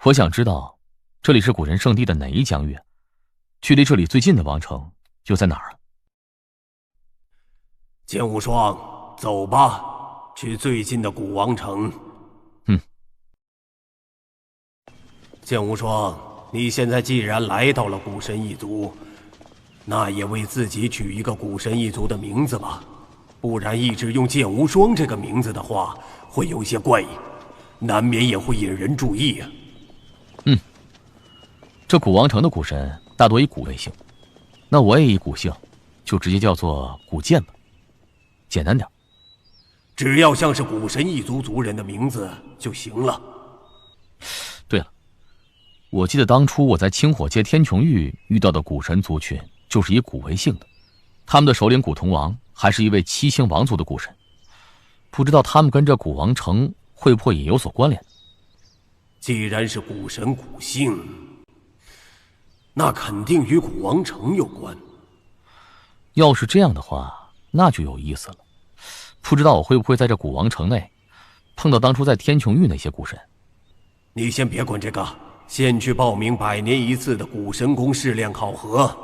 我想知道，这里是古神圣地的哪一疆域？距离这里最近的王城又在哪儿啊？剑无双，走吧，去最近的古王城。剑无双，你现在既然来到了古神一族，那也为自己取一个古神一族的名字吧，不然一直用剑无双这个名字的话，会有些怪异，难免也会引人注意啊。这古王城的古神大多以古为姓，那我也以古姓，就直接叫做古剑吧，简单点。只要像是古神一族族人的名字就行了。对了，我记得当初我在清火界天穹域遇到的古神族群就是以古为姓的，他们的首领古铜王还是一位七星王族的古神，不知道他们跟这古王城会不会也有所关联。既然是古神古姓，那肯定与古王城有关。要是这样的话，那就有意思了。不知道我会不会在这古王城内碰到当初在天穹域那些古神。你先别管这个，先去报名100年一次的古神宫试炼考核。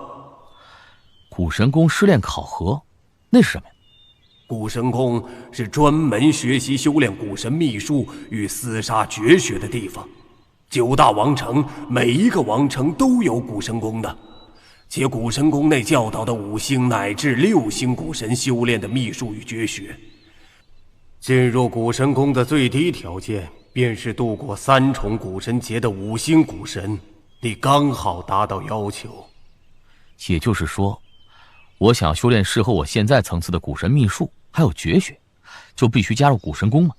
古神宫试炼考核，那是什么呀？古神宫是专门学习修炼古神秘术与厮杀绝学的地方。9大王城每一个王城都有古神宫的，且古神宫内教导的5星乃至6星古神修炼的秘术与绝学。进入古神宫的最低条件便是度过3重古神劫的5星古神，你刚好达到要求。也就是说，我想修炼适合我现在层次的古神秘术还有绝学，就必须加入古神宫吗？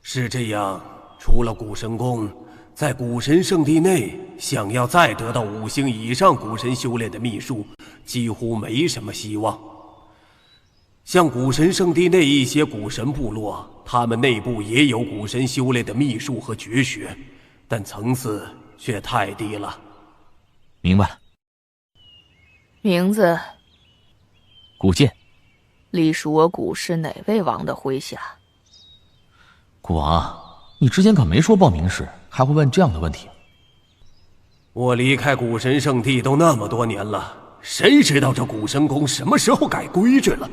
是这样，除了古神宫，在古神圣地内想要再得到5星以上古神修炼的秘术，几乎没什么希望。像古神圣地内一些古神部落，他们内部也有古神修炼的秘术和绝学，但层次却太低了。明白了。名字？古剑。隶属我古氏哪位王的麾下？古王，你之前可没说报名时还会问这样的问题。我离开古神圣地都那么多年了，谁知道这古神宫什么时候改规矩了？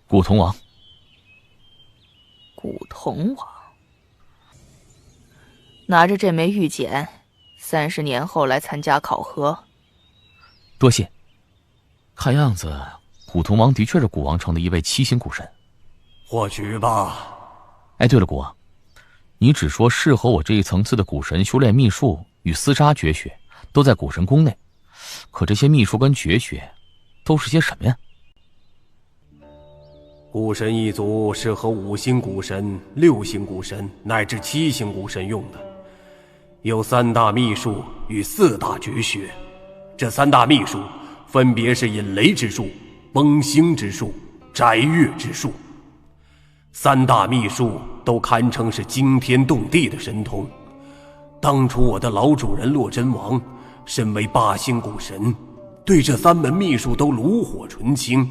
古铜王。古铜王。拿着这枚玉简，30年后来参加考核。多谢。看样子古铜王的确是古王城的一位7星古神。或许吧。哎，对了，古王，你只说适合我这一层次的古神修炼秘术与厮杀绝学都在古神宫内，可这些秘术跟绝学都是些什么呀？古神一族适合5星古神、6星古神乃至7星古神用的，有3大秘术与4大绝学。这3大秘术分别是引雷之术、崩星之术、摘月之术。3大秘术都堪称是惊天动地的神通。当初我的老主人洛真王身为8星古神，对这3门秘术都炉火纯青，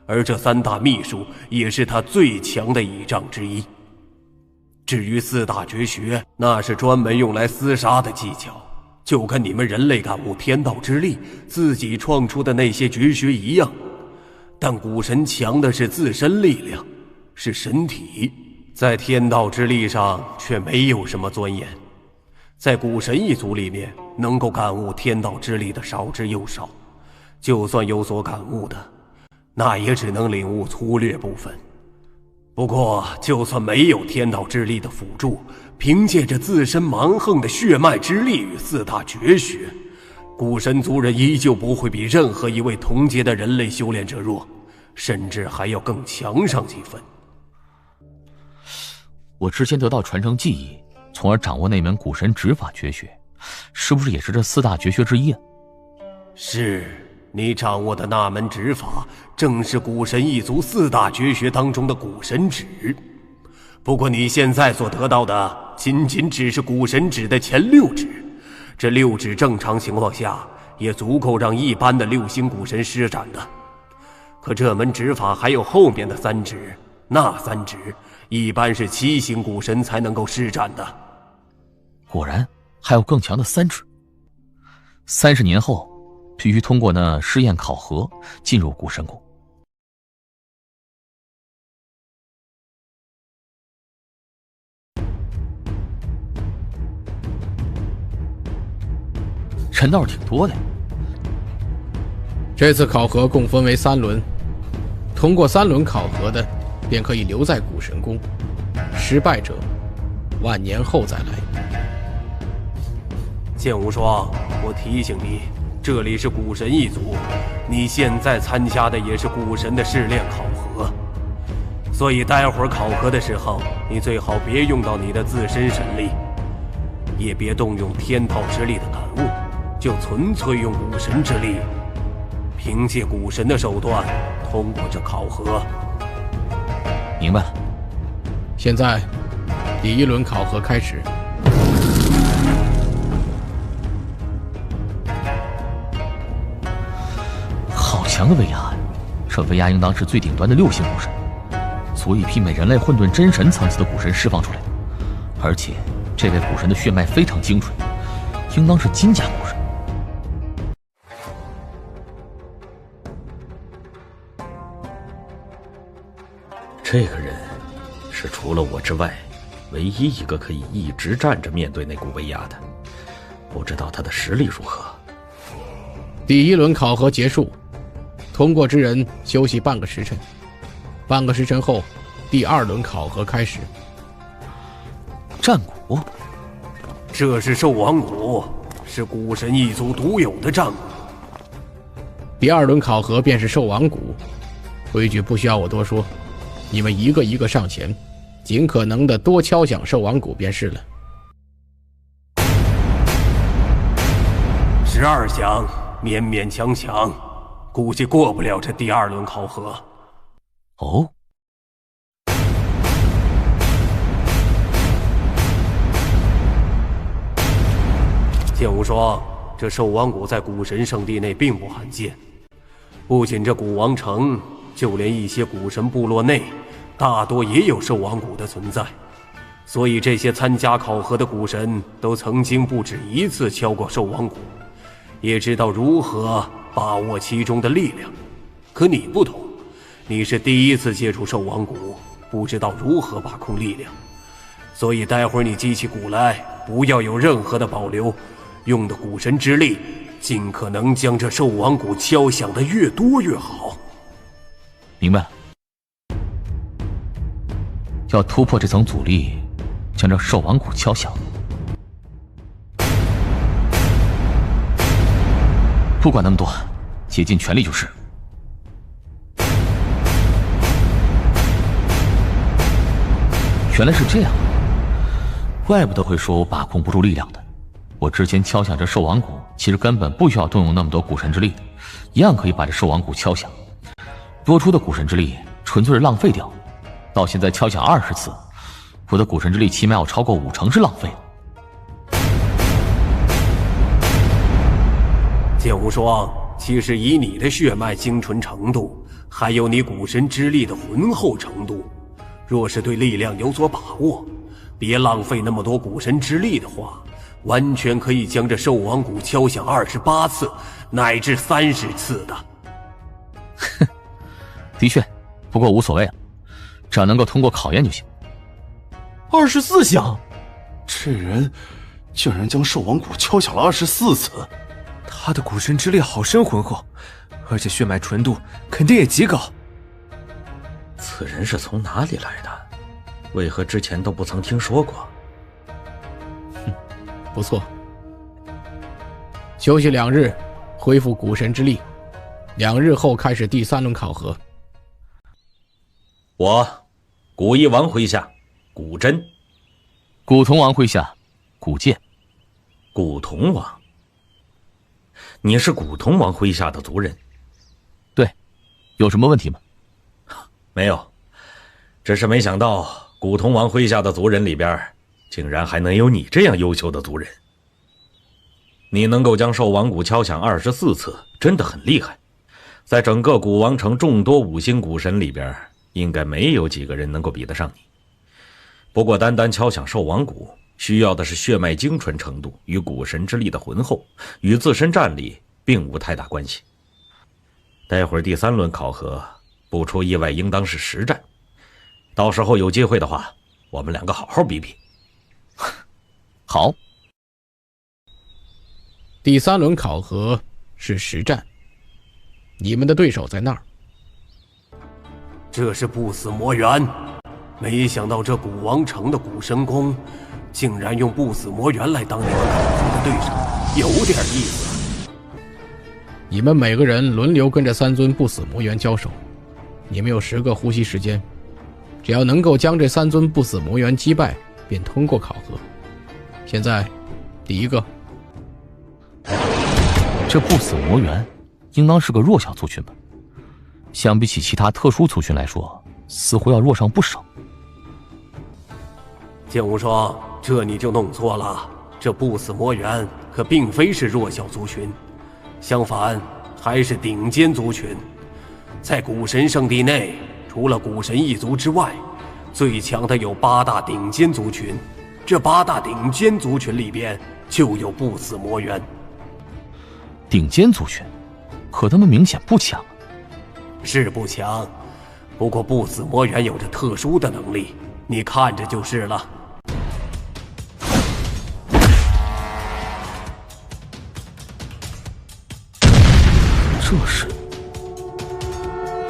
而这3大秘术也是他最强的倚仗之一。至于4大绝学，那是专门用来厮杀的技巧，就跟你们人类感悟天道之力自己创出的那些绝学一样。但古神强的是自身力量，是神体，在天道之力上却没有什么钻研。在古神一族里面，能够感悟天道之力的少之又少，就算有所感悟的，那也只能领悟粗略部分。不过就算没有天道之力的辅助，凭借着自身蛮横的血脉之力与4大绝学，古神族人依旧不会比任何一位同阶的人类修炼者弱，甚至还要更强上几分。我之前得到传承技艺，从而掌握那门古神指法绝学，是不是也是这4大绝学之一啊？是，你掌握的那门指法正是古神一族4大绝学当中的古神指。不过你现在所得到的仅仅只是古神指的前6指，这6指正常情况下也足够让一般的6星古神施展的。可这门指法还有后面的3指，那3指一般是7星古神才能够施展的。果然还有更强的3指。30年后必须通过那试验考核进入古神谷。人倒是挺多的呀。这次考核共分为3轮，通过3轮考核的便可以留在古神宫，失败者万年后再来。剑无双，我提醒你，这里是古神一族，你现在参加的也是古神的试炼考核，所以待会儿考核的时候，你最好别用到你的自身神力，也别动用天道之力的感悟，就纯粹用古神之力，凭借古神的手段通过这考核。明白了。现在第1轮考核开始。好强的威压！这威压应当是最顶端的6星古神，足以媲美人类混沌真神层次的古神释放出来的。而且这位古神的血脉非常精纯，应当是金甲古神。这个人是除了我之外唯一一个可以一直站着面对那股威压的，不知道他的实力如何。第1轮考核结束，通过之人休息半个时辰，半个时辰后第2轮考核开始。战鼓，这是兽王鼓，是古神一族独有的战鼓。第2轮考核便是兽王鼓，规矩不需要我多说，你们一个一个上前，尽可能的多敲响兽王鼓便是了。12响，勉勉强强，估计过不了这第2轮考核。哦，剑无双，这兽王鼓在古神圣地内并不罕见，不仅这古王城，就连一些古神部落内大多也有兽王鼓的存在，所以这些参加考核的古神都曾经不止1次敲过兽王鼓，也知道如何把握其中的力量。可你不同，你是第1次接触兽王鼓，不知道如何把控力量，所以待会儿你击起鼓来，不要有任何的保留，用的古神之力，尽可能将这兽王鼓敲响的越多越好。明白了。要突破这层阻力，将这兽王鼓敲响。不管那么多，竭尽全力就是。原来是这样，怪不得会说我把控不住力量的。我之前敲响这兽王鼓，其实根本不需要动用那么多古神之力的，一样可以把这兽王鼓敲响。多出的古神之力纯粹是浪费掉，到现在敲响20次，我的古神之力起码要超过50%是浪费的。剑无双，其实以你的血脉精纯程度，还有你古神之力的浑厚程度，若是对力量有所把握，别浪费那么多古神之力的话，完全可以将这兽王鼓敲响28次乃至30次的。哼，的确，不过无所谓了，只要能够通过考验就行。24响，这人竟然将兽王鼓敲响了24次，他的古神之力好深浑厚，而且血脉纯度肯定也极高。此人是从哪里来的？为何之前都不曾听说过？不错，休息2日，恢复古神之力，2日后开始第3轮考核。我，古一王麾下，古真；古潼王麾下，古剑。古潼王，你是古潼王麾下的族人？对，有什么问题吗？没有，只是没想到古潼王麾下的族人里边，竟然还能有你这样优秀的族人。你能够将兽王鼓敲响24次，真的很厉害。在整个古王城众多5星古神里边，应该没有几个人能够比得上你。不过单单敲响兽王骨，需要的是血脉精纯程度与古神之力的浑厚，与自身战力并无太大关系。待会儿第3轮考核，不出意外应当是实战，到时候有机会的话，我们2个好好比比。好。第3轮考核是实战，你们的对手在那儿。这是不死魔猿，没想到这古王城的古神宫竟然用不死魔猿来当你们考核的对手，有点意思。你们每个人轮流跟着3尊不死魔猿交手，你们有10个呼吸时间，只要能够将这3尊不死魔猿击败，便通过考核。现在，第1个。这不死魔猿应当是个弱小族群吧？相比起其他特殊族群来说，似乎要弱上不少。剑无双，这你就弄错了。这不死魔猿可并非是弱小族群，相反，还是顶尖族群。在古神圣地内，除了古神一族之外，最强的有8大顶尖族群。这8大顶尖族群里边，就有不死魔猿。顶尖族群，可他们明显不强啊。是不强，不过不死魔猿有着特殊的能力，你看着就是了。这是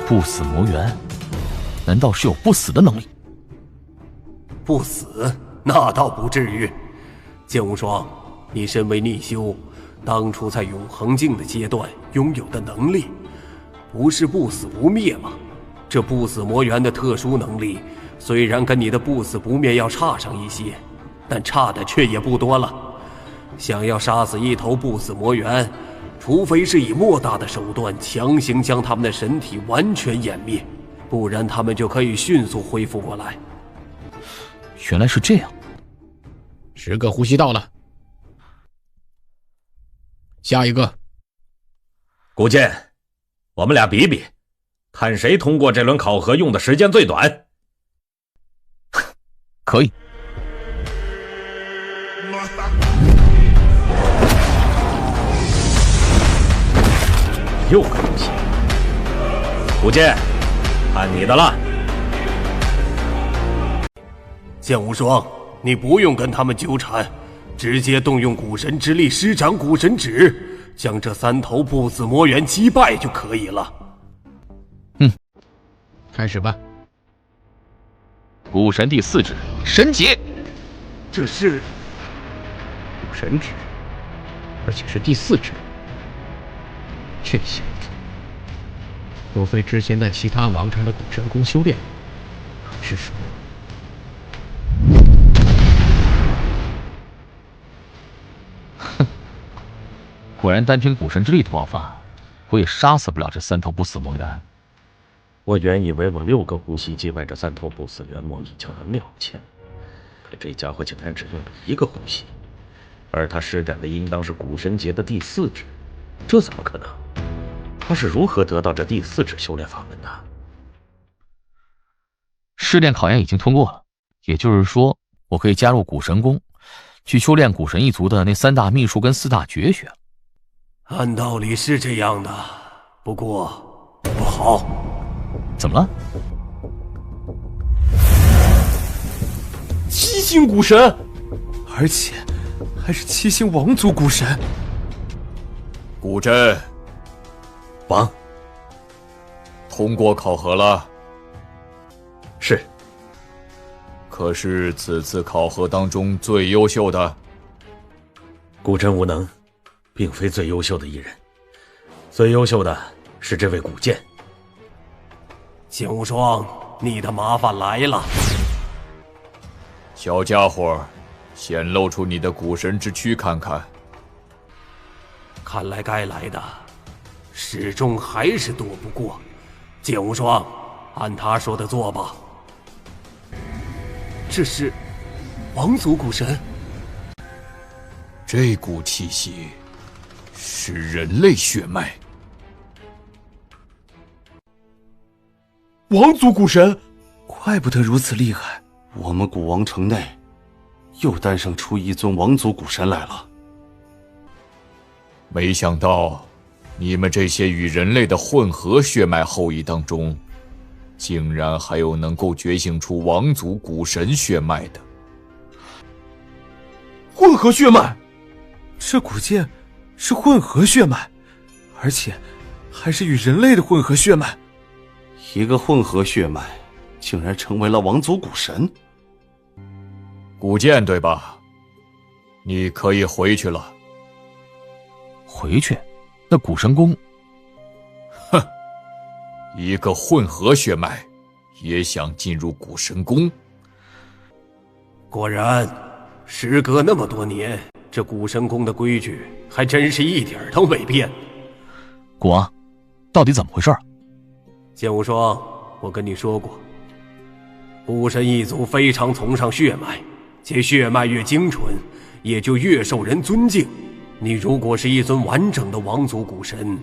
不死魔猿？难道是有不死的能力？不死？那倒不至于。剑无双，你身为逆修，当初在永恒境的阶段拥有的能力，不是不死不灭吗？这不死魔猿的特殊能力，虽然跟你的不死不灭要差上一些，但差的却也不多了。想要杀死一头不死魔猿，除非是以莫大的手段强行将他们的神体完全湮灭，不然他们就可以迅速恢复过来。原来是这样。10个呼吸到了，下一个。古剑，我们俩比比，看谁通过这轮考核用的时间最短。可以。又个呼吸。古剑，看你的了。剑无双，你不用跟他们纠缠，直接动用古神之力施展古神指，将这3头不死魔猿击败就可以了。开始吧。古神第4指神劫。这是古神指，而且是第4指。这小子，若非之前在其他王城的古神宫修炼，是说果然单凭古神之力的爆发，我也杀死不了这3头不死魔猿。我原以为我6个呼吸击败这3头不死元魔就能了结，可这家伙竟然只用了1个呼吸，而他施展的应当是古神劫的第4指，这怎么可能？他是如何得到这第4指修炼法门的？试炼考验已经通过了，也就是说，我可以加入古神宫，去修炼古神一族的那3大秘术跟4大绝学。按道理是这样的，不过不好。怎么了？7星古神，而且还是7星王族古神。古镇，王，通过考核了。是。可是此次考核当中最优秀的，古镇无能，并非最优秀的一人，最优秀的是这位古剑。剑无双，你的麻烦来了。小家伙，显露出你的古神之躯看看。看来该来的，始终还是躲不过。剑无双，按他说的做吧。这是王族古神。这股气息是人类血脉。王族古神，怪不得如此厉害。我们古王城内又诞生出一尊王族古神来了。没想到，你们这些与人类的混合血脉后裔当中，竟然还有能够觉醒出王族古神血脉的。混合血脉，这古剑是混合血脉，而且还是与人类的混合血脉。一个混合血脉竟然成为了王族古神。古剑对吧？你可以回去了。回去？那古神宫？哼，一个混合血脉也想进入古神宫？果然，时隔那么多年，这古神宫的规矩还真是一点都没变。古王，到底怎么回事？剑无双，我跟你说过，古神一族非常崇尚血脉，且血脉越精纯，也就越受人尊敬。你如果是一尊完整的王族古神，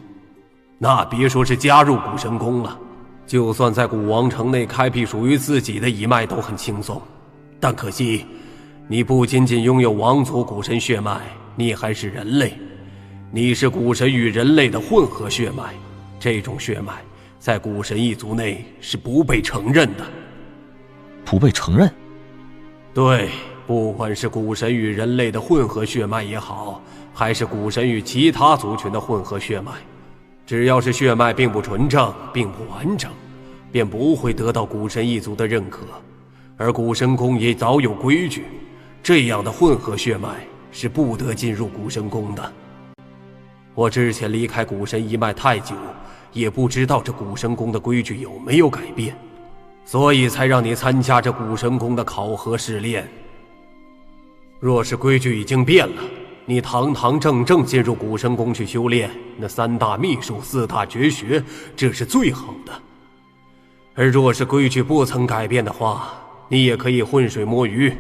那别说是加入古神宫了，就算在古王城内开辟属于自己的一脉都很轻松。但可惜，你不仅仅拥有王族古神血脉，你还是人类。你是古神与人类的混合血脉，这种血脉在古神一族内是不被承认的。不被承认？对，不管是古神与人类的混合血脉也好，还是古神与其他族群的混合血脉，只要是血脉并不纯正并不完整，便不会得到古神一族的认可。而古神宫也早有规矩，这样的混合血脉是不得进入古神宫的。我之前离开古神一脉太久，也不知道这古神宫的规矩有没有改变，所以才让你参加这古神宫的考核试炼。若是规矩已经变了，你堂堂正正进入古神宫去修炼，那3大秘术4大绝学，这是最好的。而若是规矩不曾改变的话，你也可以浑水摸鱼。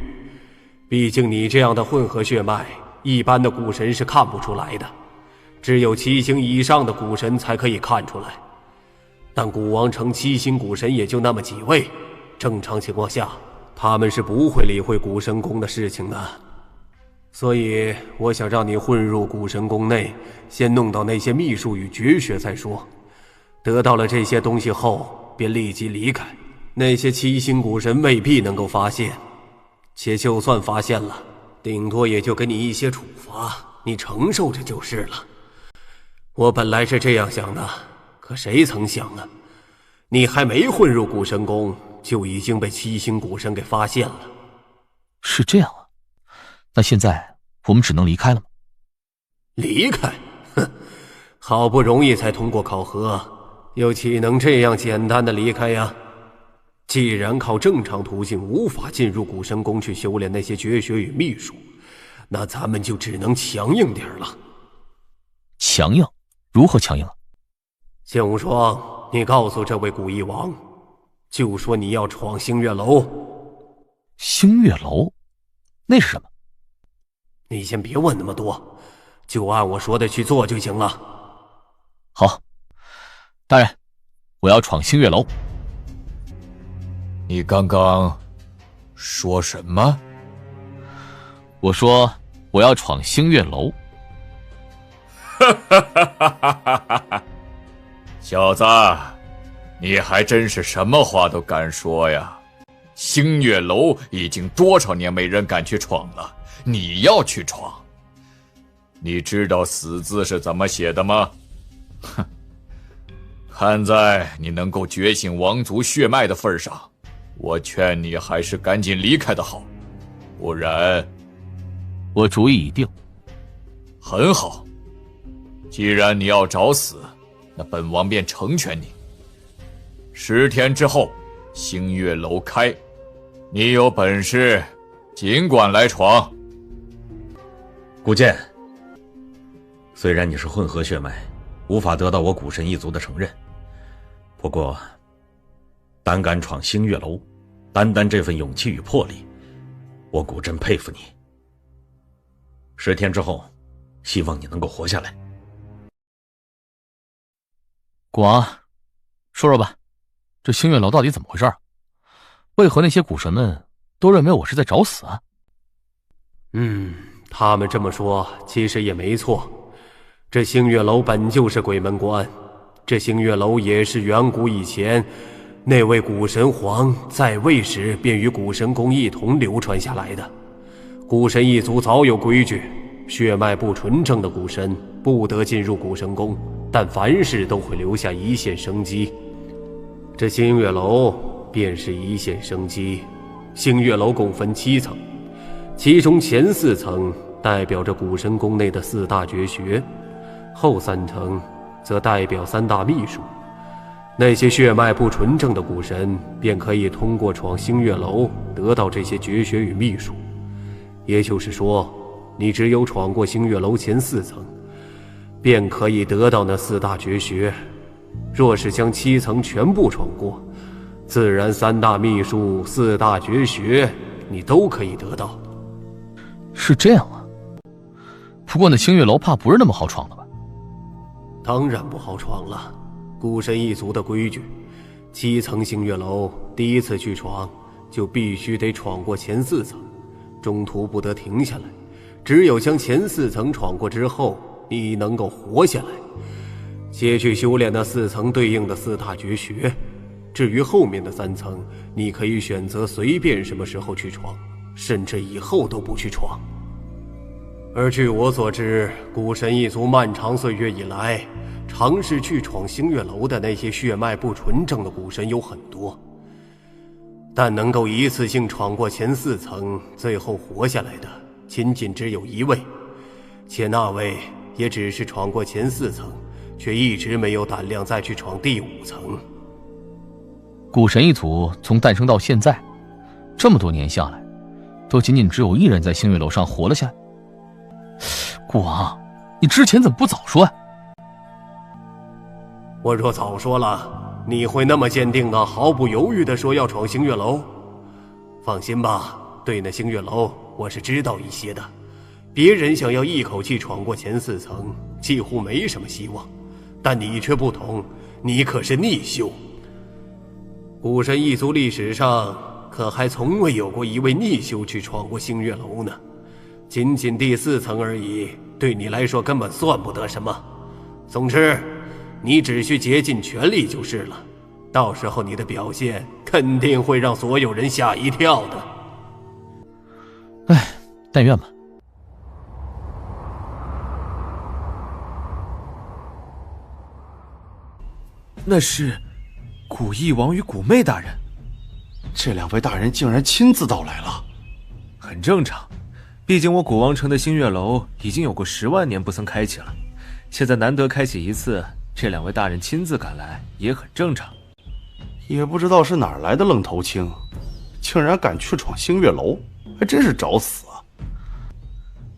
毕竟你这样的混合血脉，一般的古神是看不出来的，只有7星以上的古神才可以看出来。但古王城7星古神也就那么几位，正常情况下，他们是不会理会古神宫的事情的。所以我想让你混入古神宫内，先弄到那些秘术与绝学再说。得到了这些东西后，便立即离开。那些7星古神未必能够发现，且就算发现了，顶多也就给你一些处罚，你承受着就是了。我本来是这样想的，可谁曾想啊，你还没混入古神宫，就已经被7星古神给发现了。是这样啊？那现在我们只能离开了吗？离开？哼，好不容易才通过考核，又岂能这样简单的离开呀？既然靠正常途径无法进入古神宫去修炼那些绝学与秘术，那咱们就只能强硬点了。强硬？如何强硬啊？剑无双，你告诉这位古一王，就说你要闯星月楼。星月楼？那是什么？你先别问那么多，就按我说的去做就行了。好，大人，我要闯星月楼。你刚刚说什么？我说我要闯星月楼。小子，你还真是什么话都敢说呀！星月楼已经多少年没人敢去闯了，你要去闯？你知道死字是怎么写的吗？哼！看在你能够觉醒王族血脉的份上，我劝你还是赶紧离开的好，不然……我主意已定。很好，既然你要找死，那本王便成全你。10天之后，星月楼开，你有本事尽管来闯。古剑，虽然你是混合血脉，无法得到我古神一族的承认，不过胆敢闯星月楼，单单这份勇气与魄力，我古真佩服你。10天之后，希望你能够活下来。古王，说说吧，这星月楼到底怎么回事？为何那些古神们都认为我是在找死啊。他们这么说其实也没错。这星月楼本就是鬼门关，这星月楼也是远古以前那位古神皇在位时便与古神宫一同流传下来的。古神一族早有规矩，血脉不纯正的古神不得进入古神宫，但凡事都会留下一线生机。这星月楼便是一线生机。星月楼共分7层，其中前4层代表着古神宫内的4大绝学，后3层则代表3大秘术。那些血脉不纯正的古神便可以通过闯星月楼得到这些绝学与秘术。也就是说，你只有闯过星月楼前4层，便可以得到那4大绝学。若是将7层全部闯过，自然3大秘术、4大绝学你都可以得到。是这样啊。不过那星月楼怕不是那么好闯的吧？当然不好闯了。古神一族的规矩，7层星月楼第一次去闯就必须得闯过前4层，中途不得停下来。只有将前4层闯过之后，你能够活下来，先去修炼那4层对应的4大绝学。至于后面的3层，你可以选择随便什么时候去闯，甚至以后都不去闯。而据我所知，古神一族漫长岁月以来，尝试去闯星月楼的那些血脉不纯正的古神有很多，但能够一次性闯过前4层，最后活下来的仅仅只有1位，且那位也只是闯过前4层，却一直没有胆量再去闯第5层。古神一族从诞生到现在，这么多年下来，都仅仅只有1人在星月楼上活了下来。顾王，你之前怎么不早说呀？我若早说了，你会那么坚定的毫不犹豫的说要闯星月楼？放心吧，对那星月楼我是知道一些的。别人想要一口气闯过前4层，几乎没什么希望，但你却不同，你可是逆修。古神一族历史上可还从未有过一位逆修去闯过星月楼呢。仅仅第4层而已，对你来说根本算不得什么。总之，你只需竭尽全力就是了，到时候你的表现肯定会让所有人吓一跳的。唉，但愿吧。那是古翼王与古媚大人，这2位大人竟然亲自到来了。很正常，毕竟我古王城的星月楼已经有过10万年不曾开启了，现在难得开启一次，这2位大人亲自赶来也很正常。也不知道是哪儿来的愣头青，竟然敢去闯星月楼，还真是找死啊！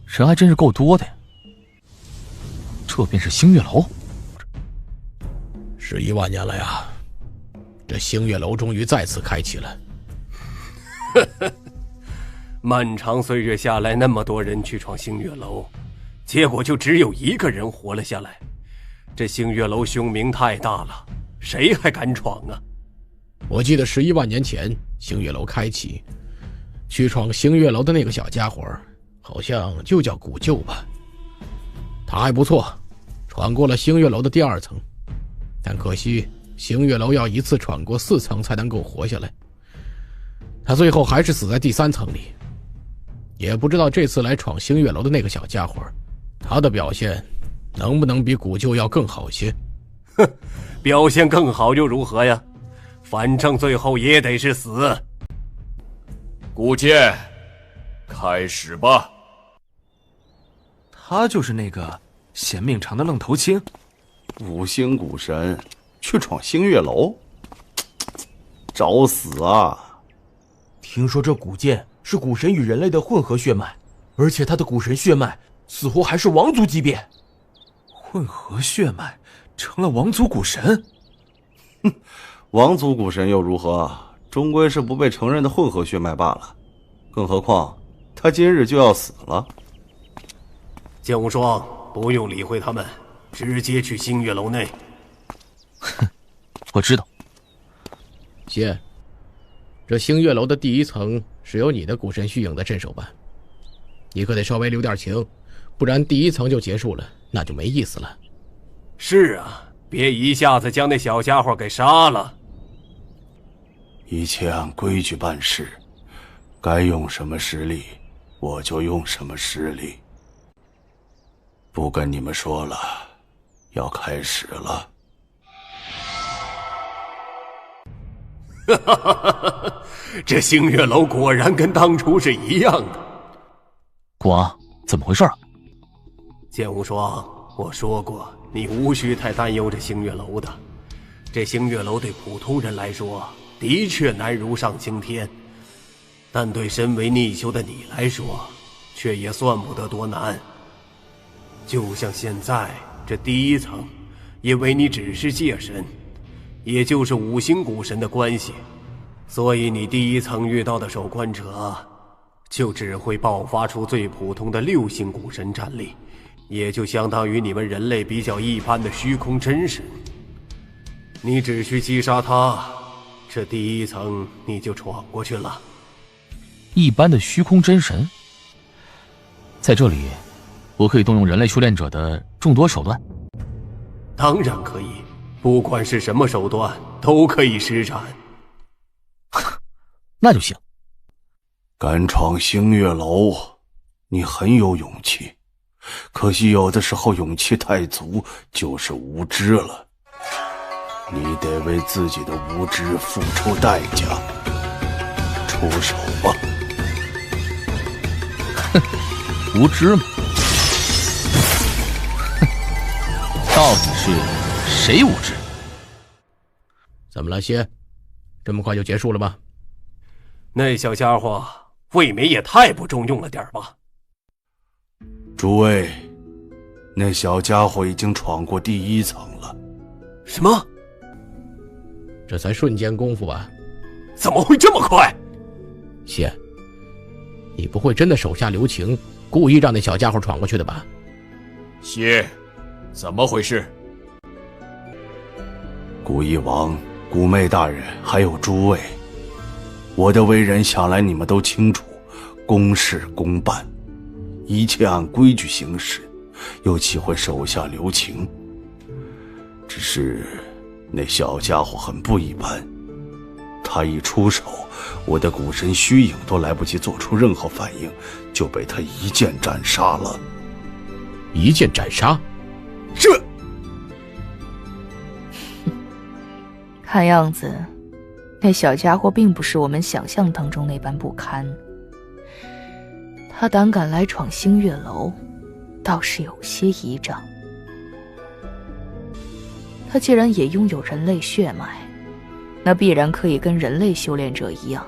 人还真是够多的呀。这便是星月楼。11万年了呀，这星月楼终于再次开启了。漫长岁月下来，那么多人去闯星月楼，结果就只有1个人活了下来。这星月楼凶名太大了，谁还敢闯啊？我记得11万年前星月楼开启，去闯星月楼的那个小家伙，好像就叫古旧吧。他还不错，闯过了星月楼的第2层，但可惜星月楼要一次闯过4层才能够活下来，他最后还是死在第3层里。也不知道这次来闯星月楼的那个小家伙，他的表现能不能比古旧要更好些？哼，表现更好又如何呀？反正最后也得是死。古剑，开始吧。他就是那个嫌命长的愣头青。5星古神去闯星月楼，找死啊！听说这古剑是古神与人类的混合血脉，而且他的古神血脉似乎还是王族级别。混合血脉成了王族古神？哼，王族古神又如何？终归是不被承认的混合血脉罢了。更何况他今日就要死了。剑无双，不用理会他们，直接去星月楼内。哼，我知道。谢，这星月楼的第1层是由你的股神虚影的镇守吧？你可得稍微留点情，不然第一层就结束了，那就没意思了。是啊，别一下子将那小家伙给杀了。一切按规矩办事，该用什么实力，我就用什么实力。不跟你们说了，要开始了。哈哈哈哈！这星月楼果然跟当初是一样的。国王，怎么回事啊？剑无双，我说过，你无需太担忧这星月楼的。这星月楼对普通人来说，的确难如上青天，但对身为逆修的你来说，却也算不得多难。就像现在这第一层，因为你只是界神，也就是五星古神的关系，所以你第一层遇到的守关者，就只会爆发出最普通的6星古神战力，也就相当于你们人类比较一般的虚空真神。你只需击杀他，这第一层你就闯过去了。一般的虚空真神？在这里，我可以动用人类修炼者的众多手段？当然可以，不管是什么手段，都可以施展。那就行。敢闯星月楼，你很有勇气，可惜有的时候勇气太足就是无知了。你得为自己的无知付出代价。出手吧。哼，无知吗？哼，到底是谁无知？怎么了，蝎？这么快就结束了吗？那小家伙未免也太不中用了点吧。诸位，那小家伙已经闯过第一层了。什么？这才瞬间功夫吧？怎么会这么快？蝎，你不会真的手下留情，故意让那小家伙闯过去的吧？蝎，怎么回事？古一王、古媚大人还有诸位，我的为人想来你们都清楚，公事公办，一切按规矩行事，又岂会手下留情？只是那小家伙很不一般，他一出手，我的古神虚影都来不及做出任何反应，就被他一剑斩杀了。一剑斩杀？这……看样子，那小家伙并不是我们想象当中那般不堪。他胆敢来闯星月楼，倒是有些仪仗。他既然也拥有人类血脉，那必然可以跟人类修炼者一样，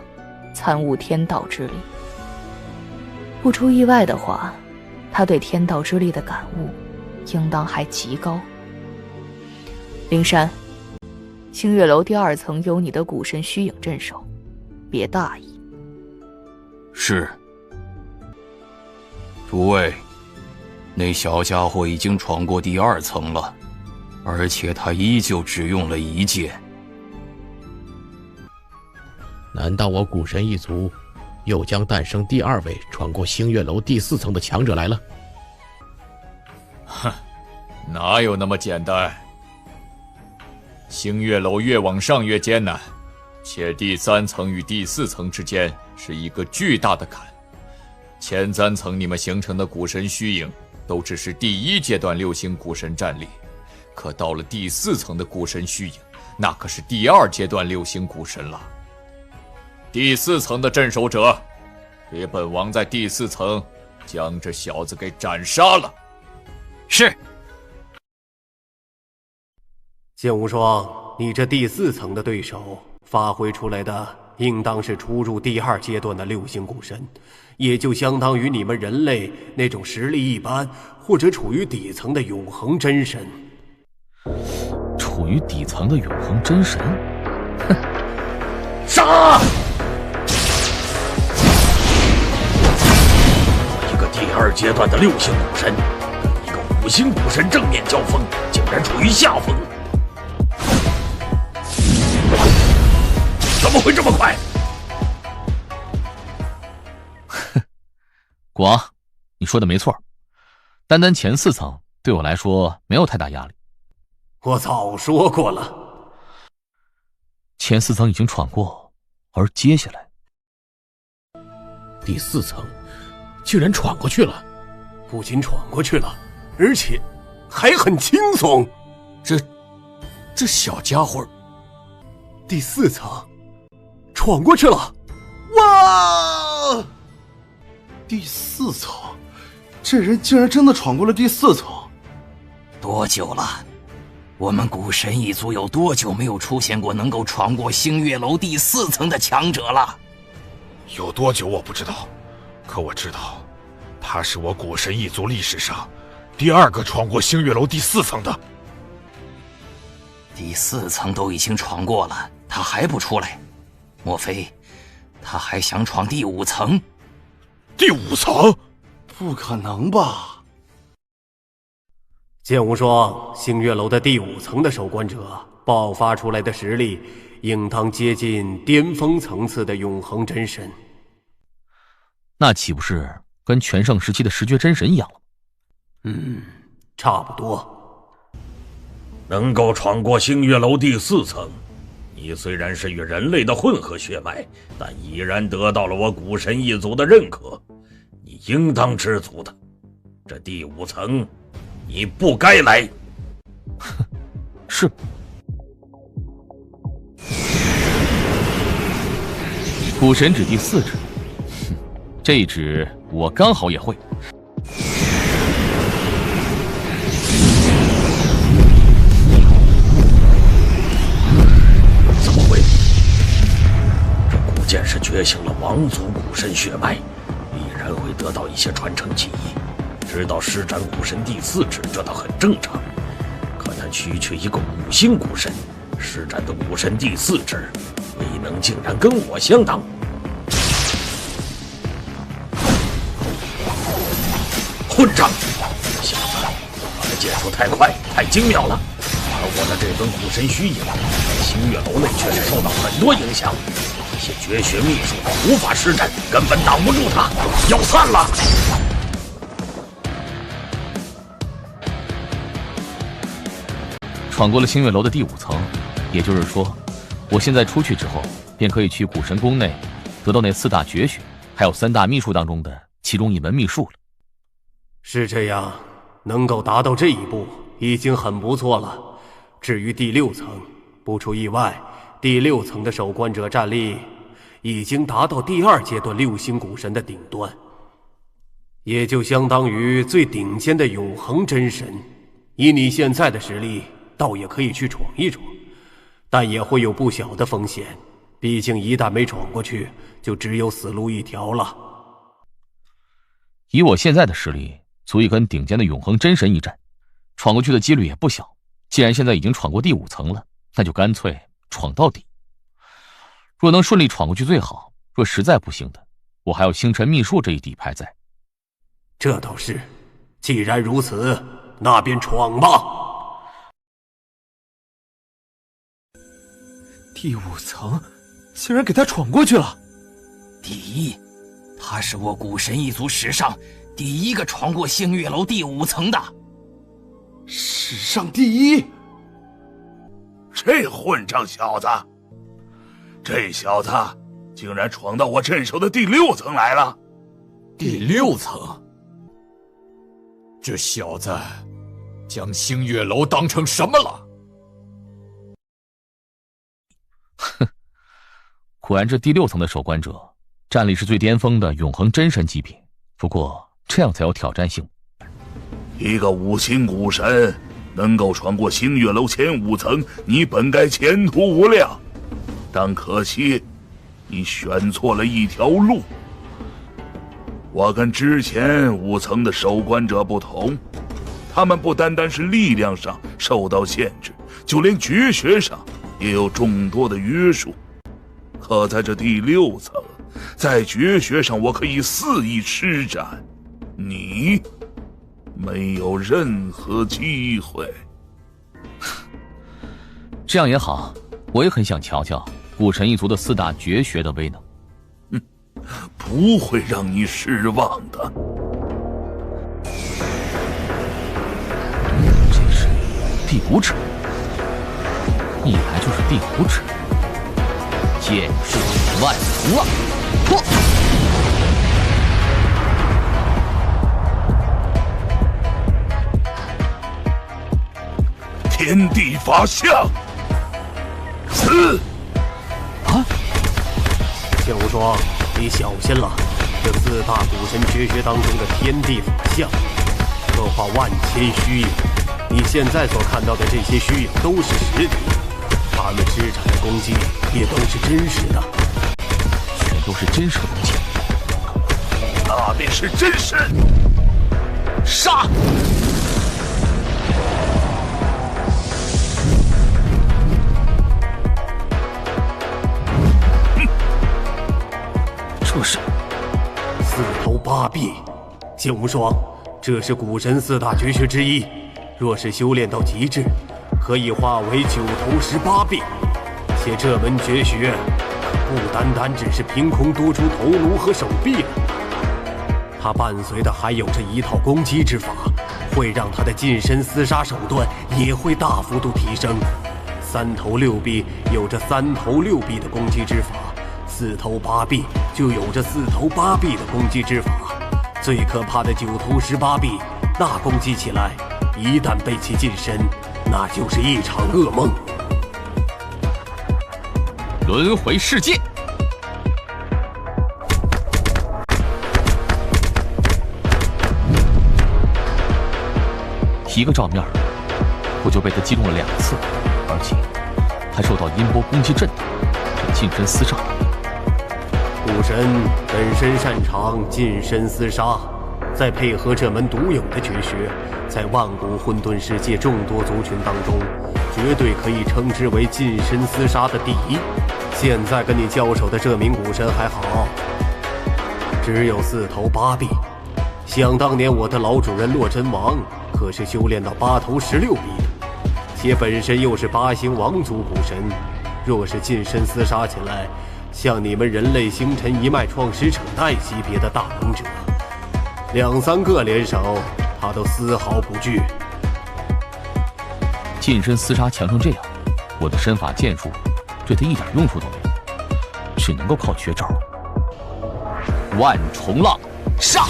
参悟天道之力。不出意外的话，他对天道之力的感悟，应当还极高。灵山，星月楼第2层有你的古神虚影镇守，别大意。是。诸位，那小家伙已经闯过第2层了，而且他依旧只用了一剑。难道我古神一族又将诞生第2位闯过星月楼第4层的强者来了？哼，哪有那么简单？星月楼越往上越艰难，且第3层与第4层之间是一个巨大的坎。前3层你们形成的古神虚影，都只是第1阶段6星古神战力，可到了第4层的古神虚影，那可是第2阶段6星古神了。第4层的镇守者，给本王在第4层将这小子给斩杀了。是。剑无双，你这第4层的对手发挥出来的，应当是初入第2阶段的6星古神，也就相当于你们人类那种实力一般或者处于底层的永恒真神。处于底层的永恒真神？哼！杀！我一个第2阶段的6星古神，一个5星古神正面交锋，竟然处于下风。怎么会这么快？古王，你说的没错，单单前4层对我来说没有太大压力。我早说过了，前4层已经闯过，而接下来第4层竟然闯过去了。不仅闯过去了，而且还很轻松。这小家伙，第4层闯过去了！哇！第4层，这人竟然真的闯过了第4层。多久了？我们古神一族有多久没有出现过能够闯过星月楼第4层的强者了？有多久我不知道，可我知道，他是我古神一族历史上第2个闯过星月楼第4层的。第4层都已经闯过了，他还不出来？莫非他还想闯第5层？第5层？不可能吧！剑无双，星月楼的第5层的守关者爆发出来的实力，应当接近巅峰层次的永恒真神。那岂不是跟全盛时期的十绝真神一样了？差不多。能够闯过星月楼第4层，你虽然是与人类的混合血脉，但已然得到了我古神一族的认可，你应当知足的。这第5层，你不该来。是。古神指第4指，这一指我刚好也会。怎么会？这古剑是觉醒了王族古神血脉，必然会得到一些传承记忆，直到施展古神第4指，这倒很正常。可他区区一个5星古神，施展的古神第4指，威能竟然跟我相当。混账！小子，他的剑术太快，太精妙了，而我的这尊古神虚影，在星月楼内却是受到很多影响。这些绝学秘术无法施展，根本挡不住他，要散了！闯过了星月楼的第5层，也就是说，我现在出去之后，便可以去古神宫内得到那4大绝学，还有3大秘术当中的其中一门秘术了。是这样，能够达到这一步已经很不错了。至于第6层，不出意外，第6层的守关者战力已经达到第2阶段6星古神的顶端，也就相当于最顶尖的永恒真神。以你现在的实力，倒也可以去闯一闯，但也会有不小的风险，毕竟一旦没闯过去，就只有死路一条了。以我现在的实力，足以跟顶尖的永恒真神一战，闯过去的几率也不小。既然现在已经闯过第5层了，那就干脆闯到底。若能顺利闯过去最好，若实在不行的，我还有星辰秘术这一底牌在。这倒是，既然如此，那便闯吧。第5层，竟然给他闯过去了。第1，他是我古神一族史上第1个闯过星月楼第5层的。史上第1！这混账小子，这小子竟然闯到我镇守的第6层来了。第6层？这小子将星月楼当成什么了？哼，果然这第6层的守关者战力是最巅峰的永恒真神级别，不过这样才有挑战性。一个5星古神能够闯过星月楼前5层，你本该前途无量，但可惜你选错了一条路。我跟之前5层的守关者不同，他们不单单是力量上受到限制，就连绝学上也有众多的约束。可在这第6层，在绝学上我可以肆意施展，你没有任何机会。这样也好，我也很想瞧瞧古神一族的4大绝学的威能。不会让你失望的。这是第五指，一来就是第五指，剑术万重浪，破！天地法相，死！啊！剑无双，你小心了，这四大古神绝学当中的天地法相，刻画万千虚影。你现在所看到的这些虚影都是实体，他们施展的攻击也都是真实的，全都是真实的攻击。那便是真身。杀！这是四头八臂，剑无双，这是古神四大绝学之一。若是修炼到极致，可以化为9头18臂。且这门绝学，可不单单只是凭空多出头颅和手臂了，它伴随的还有着一套攻击之法，会让他的近身厮杀手段也会大幅度提升。3头6臂有着3头6臂的攻击之法，4头8臂就有着4头8臂的攻击之法。最可怕的9头18臂，那攻击起来，一旦被其近身，那就是一场噩梦。轮回世界，一个照面，我就被他击中了2次，而且还受到音波攻击震动，这近身厮杀。古神本身擅长近身厮杀，再配合这门独有的绝学，在万古混沌世界众多族群当中，绝对可以称之为近身厮杀的第一。现在跟你交手的这名古神还好，只有4头8臂。想当年我的老主人洛真王可是修炼到8头16臂的，且本身又是8星王族古神，若是近身厮杀起来，像你们人类星辰一脉创始者代级别的大能者，2、3个联手，他都丝毫不惧。近身厮杀强成这样，我的身法剑术对他一点用处都没有，只能够靠绝招。万重浪，杀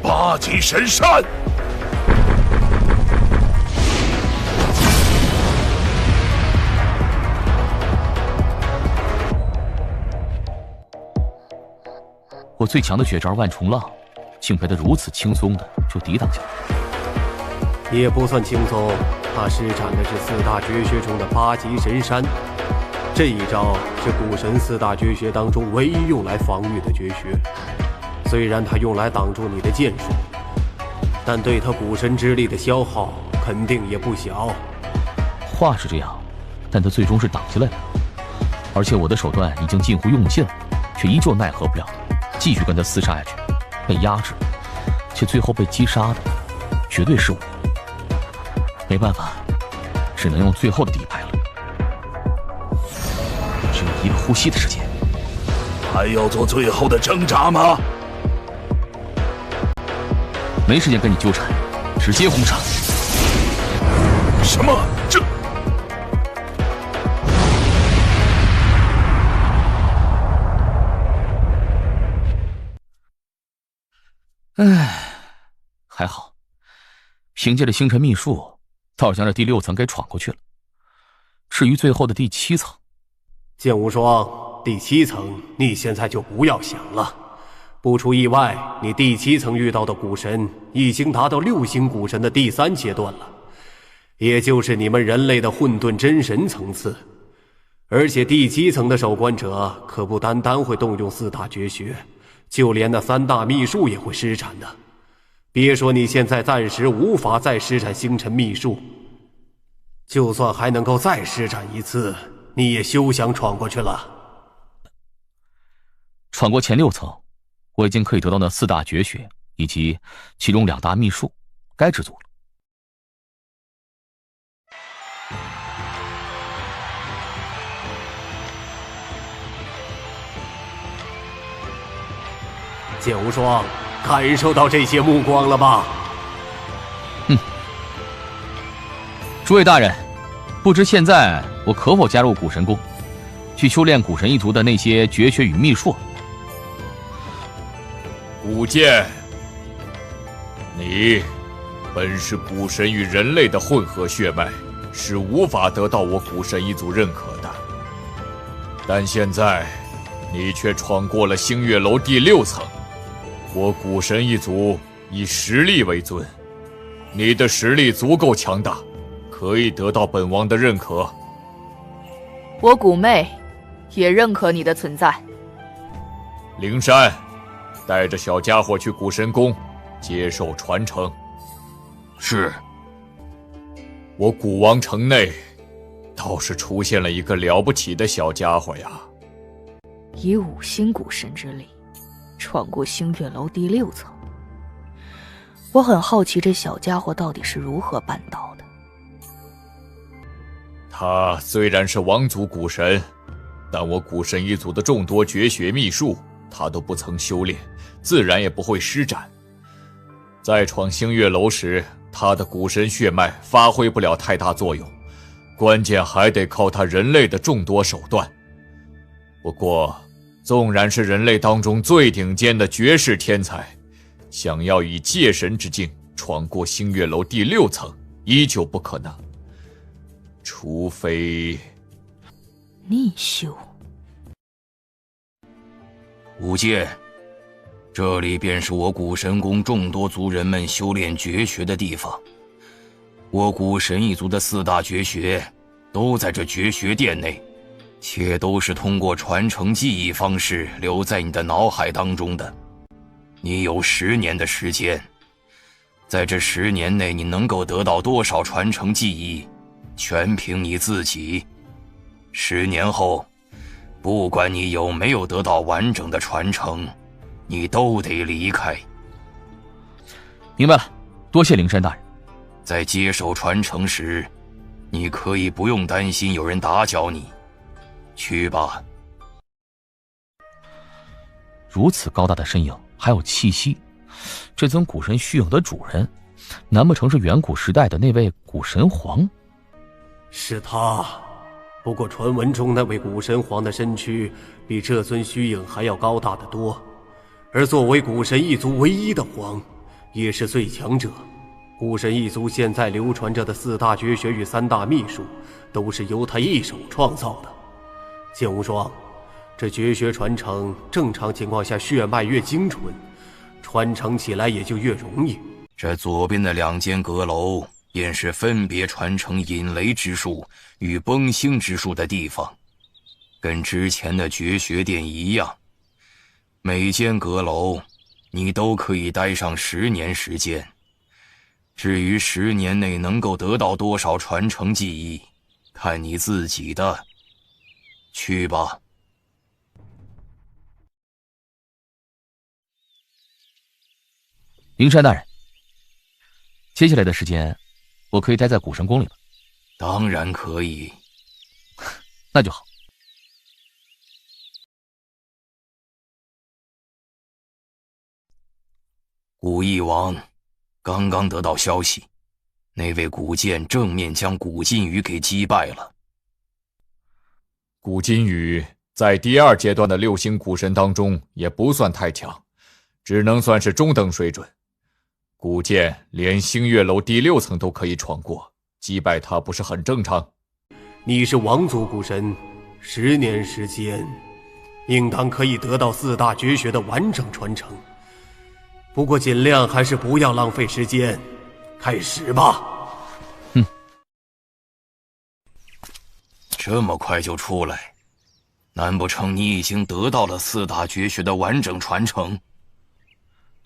8级神山。我最强的绝招万重浪，竟被他如此轻松的就抵挡下来。也不算轻松，他施展的是4大绝学中的8级神山。这一招是古神4大绝学当中唯一用来防御的绝学。虽然他用来挡住你的剑术，但对他古神之力的消耗肯定也不小。话是这样，但他最终是挡下来了，而且我的手段已经近乎用尽了，却依旧奈何不了他，继续跟他厮杀下去，被压制，且最后被击杀的绝对是我。没办法，只能用最后的底牌了。只有一个呼吸的时间。还要做最后的挣扎吗？没时间跟你纠缠，直接轰杀。什么？这……唉，还好，凭借着星辰秘术，倒将这第6层给闯过去了。至于最后的第7层，剑无双，第7层你现在就不要想了。不出意外，你第7层遇到的古神已经达到6星古神的第3阶段了，也就是你们人类的混沌真神层次。而且第7层的守关者可不单单会动用4大绝学，就连那3大秘术也会施展的。别说你现在暂时无法再施展星辰秘术，就算还能够再施展一次，你也休想闯过去了。闯过前6层，我已经可以得到那4大绝学以及其中2大秘术，该知足了。剑无双感受到这些目光了吧？诸位大人，不知现在我可否加入古神宫，去修炼古神一族的那些绝学与秘术？古剑，你本是古神与人类的混合血脉，是无法得到我古神一族认可的。但现在，你却闯过了星月楼第6层。我古神一族以实力为尊，你的实力足够强大，可以得到本王的认可。我古妹也认可你的存在。灵山，带着小家伙去古神宫接受传承。是。我古王城内倒是出现了一个了不起的小家伙呀！以5星古神之力闯过星月楼第6层，我很好奇这小家伙到底是如何办到的。他虽然是王族古神，但我古神一族的众多绝学秘术他都不曾修炼，自然也不会施展。在闯星月楼时，他的古神血脉发挥不了太大作用，关键还得靠他人类的众多手段。不过纵然是人类当中最顶尖的绝世天才，想要以界神之境闯过星月楼第6层依旧不可能，除非逆修。武剑，这里便是我古神宫众多族人们修炼绝学的地方。我古神一族的4大绝学都在这绝学殿内，且都是通过传承记忆方式留在你的脑海当中的。你有10年的时间，在这10年内你能够得到多少传承记忆，全凭你自己。10年后，不管你有没有得到完整的传承，你都得离开。明白了，多谢灵山大人。在接受传承时，你可以不用担心有人打搅你。去吧。如此高大的身影，还有气息，这尊古神虚影的主人，难不成是远古时代的那位古神皇？是他。不过传闻中那位古神皇的身躯比这尊虚影还要高大得多，而作为古神一族唯一的皇，也是最强者。古神一族现在流传着的4大绝学与3大秘术，都是由他一手创造的。剑无双，这绝学传承正常情况下血脉越精纯，传承起来也就越容易。这左边的2间阁楼便是分别传承引雷之术与崩星之术的地方，跟之前的绝学殿一样。每间阁楼你都可以待上10年时间，至于10年内能够得到多少传承记忆，看你自己的。去吧。灵山大人，接下来的时间我可以待在古神宫里吗？当然可以。那就好。古翼王刚刚得到消息，那位古剑正面将古金羽给击败了。古金羽在第2阶段的6星古神当中也不算太强，只能算是中等水准。古剑连星月楼第6层都可以闯过，击败他不是很正常？你是王族古神，10年时间，应当可以得到4大绝学的完整传承。不过尽量还是不要浪费时间，开始吧。这么快就出来，难不成你已经得到了4大绝学的完整传承？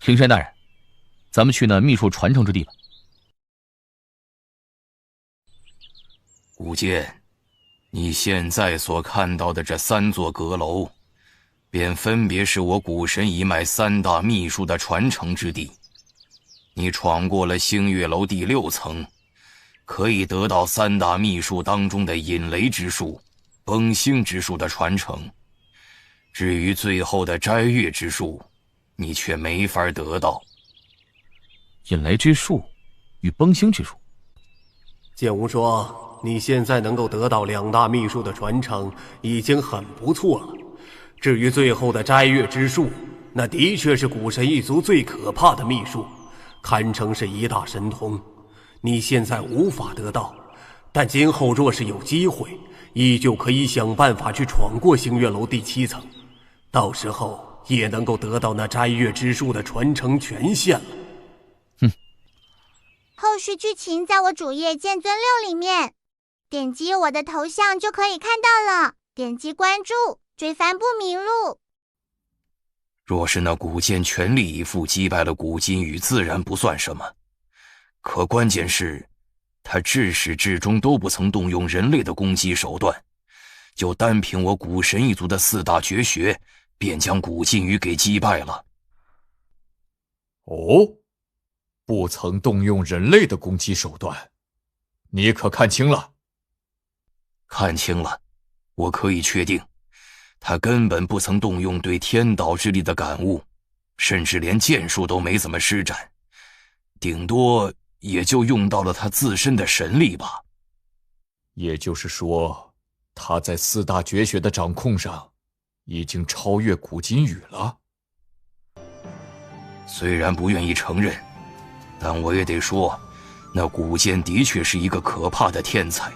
灵山大人，咱们去那秘术传承之地吧。古剑，你现在所看到的这3座阁楼，便分别是我古神一脉3大秘术的传承之地。你闯过了星月楼第6层，可以得到3大秘术当中的引雷之术、崩星之术的传承。至于最后的摘月之术，你却没法得到。引雷之术与崩星之术。剑无说，你现在能够得到2大秘术的传承，已经很不错了。至于最后的摘月之术，那的确是古神一族最可怕的秘术，堪称是一大神通。你现在无法得到，但今后若是有机会，依旧可以想办法去闯过星月楼第7层，到时候也能够得到那摘月之术的传承权限了。后续剧情在我主页剑尊6里面，点击我的头像就可以看到了。点击关注，追番不迷路。若是那古剑全力以赴击败了古金羽，自然不算什么。可关键是，他至始至终都不曾动用人类的攻击手段，就单凭我古神一族的4大绝学，便将古金羽给击败了。哦，不曾动用人类的攻击手段，你可看清了？看清了，我可以确定，他根本不曾动用对天道之力的感悟，甚至连剑术都没怎么施展，顶多也就用到了他自身的神力吧。也就是说，他在4大绝学的掌控上，已经超越古金羽了。虽然不愿意承认，但我也得说，那古剑的确是一个可怕的天才，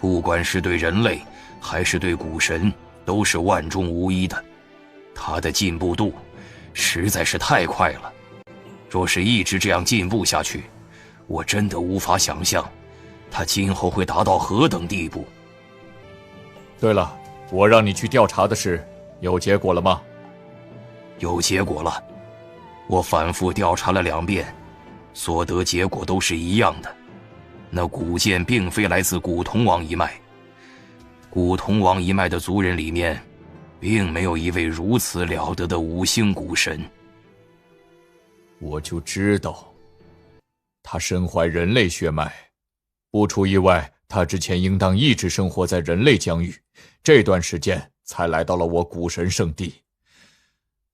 不管是对人类还是对古神，都是万中无一的。他的进步度实在是太快了，若是一直这样进步下去，我真的无法想象他今后会达到何等地步。对了，我让你去调查的事有结果了吗？有结果了，我反复调查了2遍，所得结果都是一样的。那古剑并非来自古铜王一脉，古铜王一脉的族人里面，并没有一位如此了得的5星古神。我就知道，他身怀人类血脉，不出意外，他之前应当一直生活在人类疆域，这段时间才来到了我古神圣地。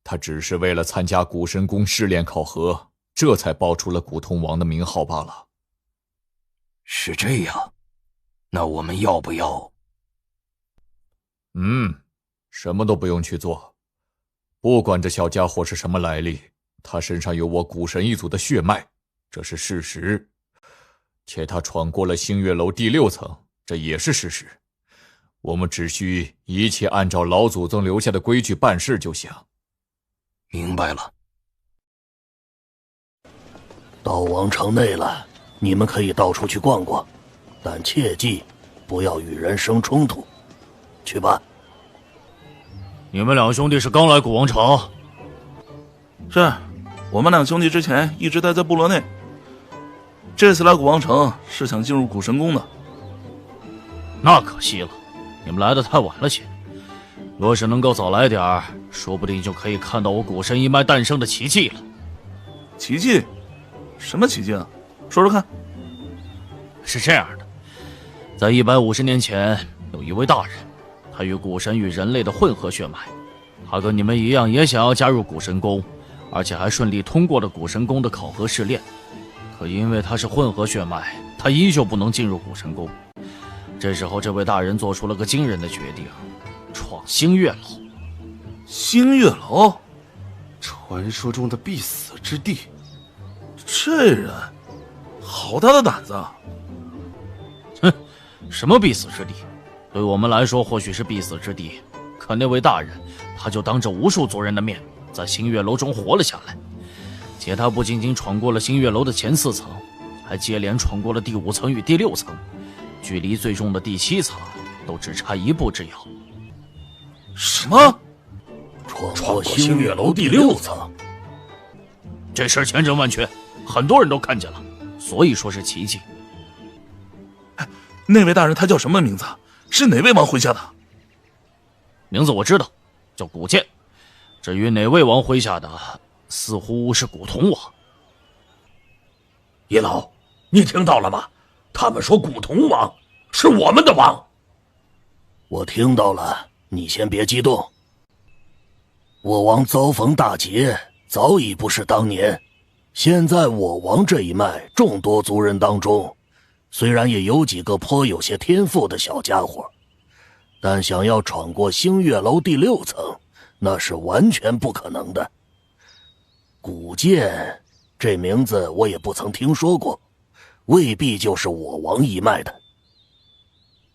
他只是为了参加古神宫试炼考核，这才报出了古铜王的名号罢了。是这样，那我们要不要？什么都不用去做，不管这小家伙是什么来历，他身上有我古神一族的血脉，这是事实。且他闯过了星月楼第6层，这也是事实。我们只需一切按照老祖宗留下的规矩办事就行。明白了。到王城内了，你们可以到处去逛逛，但切记不要与人生冲突。去吧。你们2兄弟是刚来古王城？是，我们2兄弟之前一直待在部落内，这次来古王城是想进入古神宫的。那可惜了，你们来的太晚了些。若是能够早来点儿，说不定就可以看到我古神一脉诞生的奇迹了。奇迹？什么奇迹啊？说说看。是这样的，在150年前，有一位大人，他与古神与人类的混合血脉，他跟你们一样，也想要加入古神宫，而且还顺利通过了古神宫的考核试炼。可因为他是混合血脉，他依旧不能进入古神宫。这时候，这位大人做出了个惊人的决定，闯星月楼。星月楼，传说中的必死之地。这人好大的胆子啊！哼，什么必死之地？对我们来说或许是必死之地，可那位大人，他就当着无数族人的面，在星月楼中活了下来。且他不仅仅闯过了星月楼的前4层，还接连闯过了第5层与第6层，距离最终的第7层都只差1步之遥。什么？闯过星月楼第6层？这事千真万确，很多人都看见了，所以说是奇迹。那位大人他叫什么名字？是哪位王麾下的？名字我知道，叫古剑。至于哪位王麾下的，似乎是古铜王。叶老，你听到了吗？他们说古铜王是我们的王。我听到了，你先别激动。我王遭逢大劫，早已不是当年。现在我王这一脉众多族人当中，虽然也有几个颇有些天赋的小家伙，但想要闯过星月楼第6层，那是完全不可能的。古剑这名字我也不曾听说过，未必就是我王一脉的。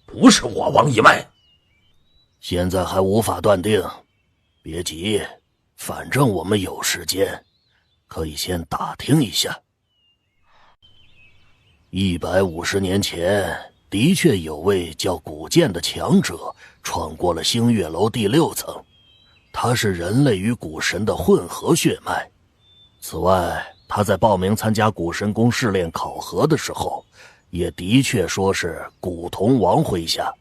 不是我王一脉，现在还无法断定。别急，反正我们有时间，可以先打听一下。150年前，的确有位叫古剑的强者闯过了星月楼第6层，他是人类与古神的混合血脉。此外，他在报名参加古神宫试炼考核的时候，也的确说是古铜王麾下。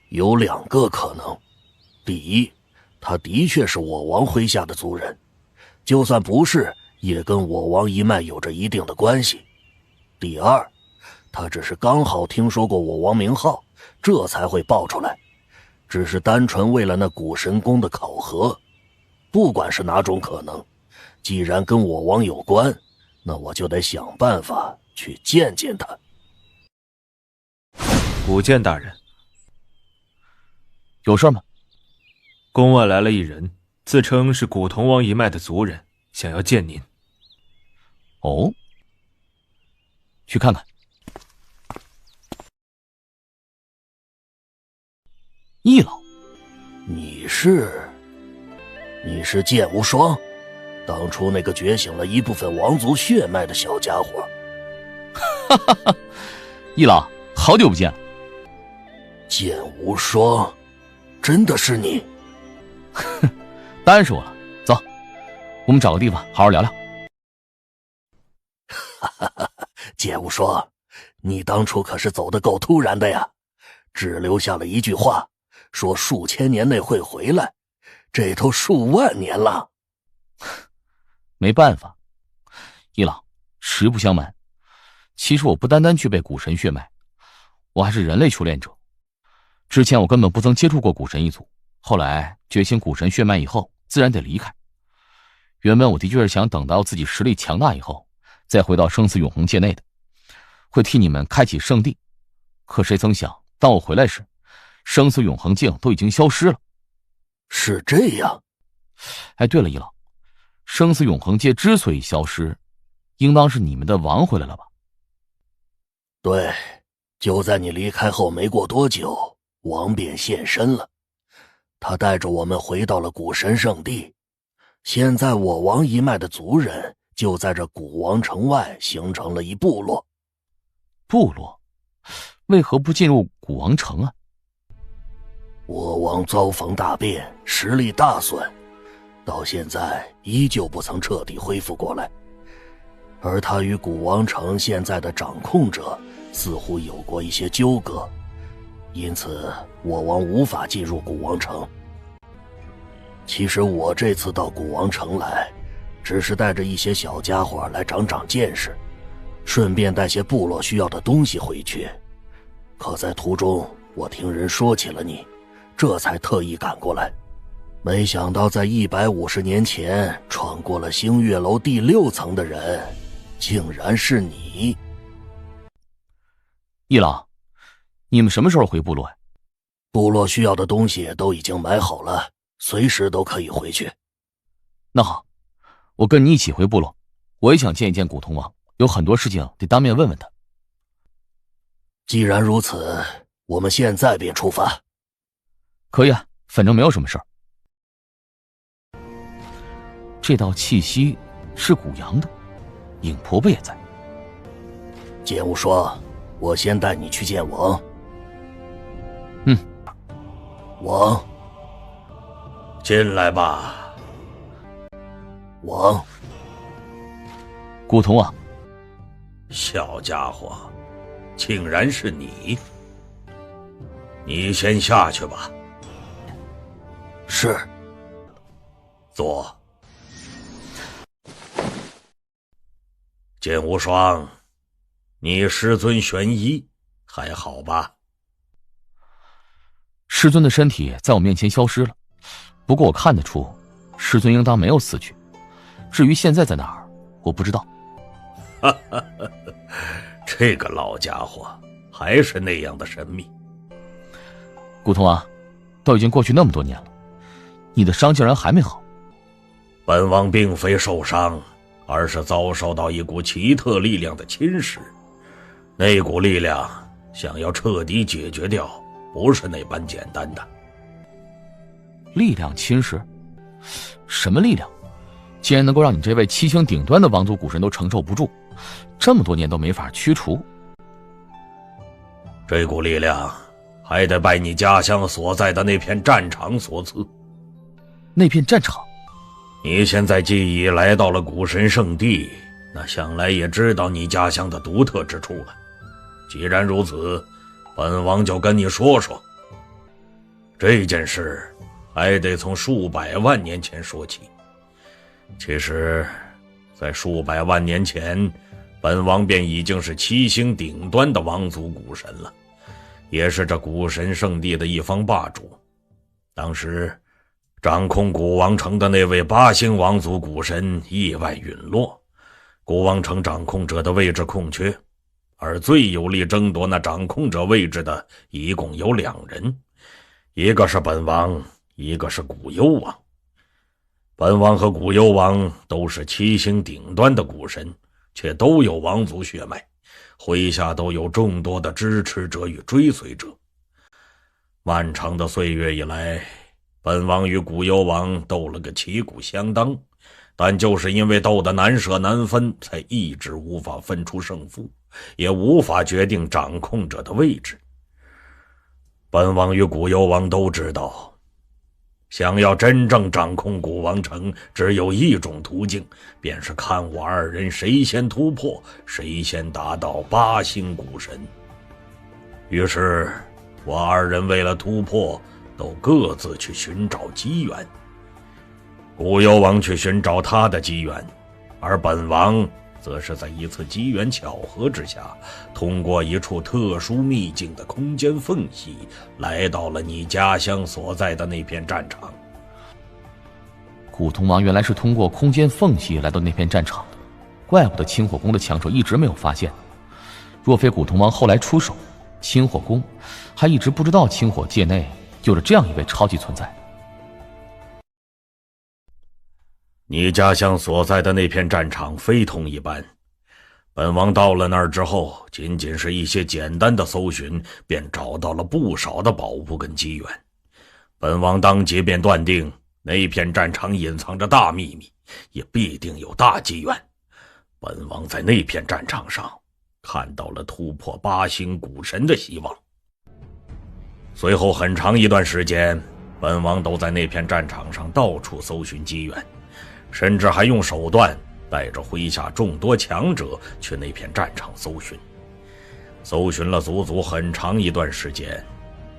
有2个可能：第一，他的确是我王麾下的族人，就算不是，也跟我王一脉有着一定的关系；第二，他只是刚好听说过我王名号，这才会报出来，只是单纯为了那古神宫的考核。不管是哪种可能，既然跟我王有关，那我就得想办法去见见他。古剑大人，有事吗？宫外来了一人，自称是古铜王一脉的族人，想要见您。哦，去看看。易老，你是剑无双，当初那个觉醒了一部分王族血脉的小家伙。哈哈哈，易老，好久不见。剑无双，真的是你？当然是我了。走，我们找个地方好好聊聊。剑无双，你当初可是走得够突然的呀，只留下了一句话，说数千年内会回来，这都数万年了。没办法，易老，实不相瞒，其实我不单单具备古神血脉，我还是人类修炼者。之前我根本不曾接触过古神一族，后来觉醒古神血脉以后，自然得离开。原本我的确是想等到自己实力强大以后，再回到生死永恒界内的，会替你们开启圣地。可谁曾想，当我回来时，生死永恒境都已经消失了。是这样。哎，对了，易老，生死永恒界之所以消失，应当是你们的王回来了吧？对，就在你离开后没过多久，王便现身了。他带着我们回到了古神圣地，现在我王一脉的族人就在这古王城外形成了一部落。部落？为何不进入古王城啊？我王遭逢大变，实力大损，到现在依旧不曾彻底恢复过来。而他与古王城现在的掌控者似乎有过一些纠葛，因此我王无法进入古王城。其实我这次到古王城来，只是带着一些小家伙来长长见识，顺便带些部落需要的东西回去。可在途中，我听人说起了你，这才特意赶过来。没想到在150年前闯过了星月楼第6层的人，竟然是你。易老，你们什么时候回部落呀？部落需要的东西都已经买好了，随时都可以回去。那好，我跟你一起回部落，我也想见一见古铜王，有很多事情得当面问问他。既然如此，我们现在便出发。可以啊，反正没有什么事儿。这道气息是古阳的，影婆婆也在。剑无双，我先带你去见王。王，进来吧。王，古铜王，小家伙，竟然是你！你先下去吧。是。坐。剑无双，你师尊玄一还好吧？师尊的身体在我面前消失了，不过我看得出，师尊应当没有死去，至于现在在哪儿，我不知道。哈哈，这个老家伙还是那样的神秘。古潼王，都已经过去那么多年了，你的伤竟然还没好。本王并非受伤，而是遭受到一股奇特力量的侵蚀。那股力量想要彻底解决掉，不是那般简单的。力量侵蚀？什么力量？竟然能够让你这位7星顶端的王族古神都承受不住，这么多年都没法驱除？这股力量还得拜你家乡所在的那片战场所赐。那片战场？你现在既已来到了古神圣地，那想来也知道你家乡的独特之处了。既然如此，本王就跟你说说。这件事还得从数百万年前说起。其实，在数百万年前，本王便已经是7星顶端的王族古神了，也是这古神圣地的一方霸主。当时掌控古王城的那位8星王族古神意外陨落，古王城掌控者的位置空缺，而最有力争夺那掌控者位置的一共有2人，一个是本王，一个是古幽王。本王和古幽王都是7星顶端的古神，却都有王族血脉，麾下都有众多的支持者与追随者。漫长的岁月以来，本王与古幽王斗了个旗鼓相当，但就是因为斗得难舍难分，才一直无法分出胜负，也无法决定掌控者的位置。本王与古幽王都知道，想要真正掌控古王城，只有一种途径，便是看我2人谁先突破，谁先达到8星古神。于是我2人为了突破，都各自去寻找机缘。古幽王去寻找他的机缘，而本王则是在一次机缘巧合之下，通过一处特殊秘境的空间缝隙，来到了你家乡所在的那片战场。古潼王原来是通过空间缝隙来到那片战场的，怪不得清火宫的强者一直没有发现。若非古潼王后来出手，清火宫还一直不知道清火界内有着这样一位超级存在。你家乡所在的那片战场非同一般，本王到了那儿之后，仅仅是一些简单的搜寻，便找到了不少的宝物跟机缘。本王当即便断定，那片战场隐藏着大秘密，也必定有大机缘。本王在那片战场上看到了突破8星古神的希望。随后很长一段时间，本王都在那片战场上到处搜寻机缘，甚至还用手段带着麾下众多强者去那片战场搜寻。搜寻了足足很长一段时间，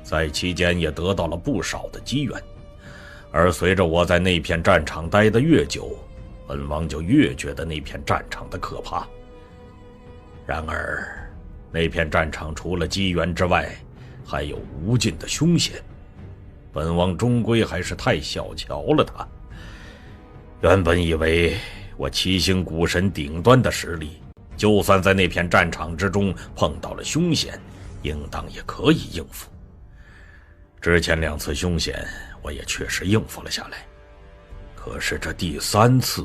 在期间也得到了不少的机缘。而随着我在那片战场待得越久，本王就越觉得那片战场的可怕。然而那片战场除了机缘之外，还有无尽的凶险，本王终归还是太小瞧了它。原本以为我7星古神顶端的实力，就算在那片战场之中碰到了凶险，应当也可以应付。之前2次凶险我也确实应付了下来，可是这第3次，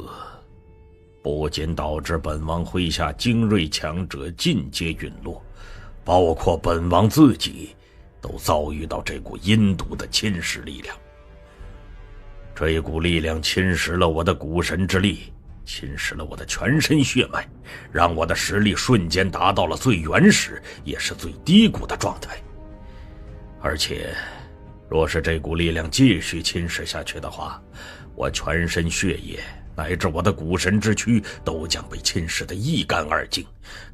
不仅导致本王麾下精锐强者尽皆陨落，包括本王自己都遭遇到这股阴毒的侵蚀力量。这一股力量侵蚀了我的古神之力，侵蚀了我的全身血脉，让我的实力瞬间达到了最原始也是最低谷的状态。而且若是这股力量继续侵蚀下去的话，我全身血液乃至我的古神之躯都将被侵蚀得一干二净，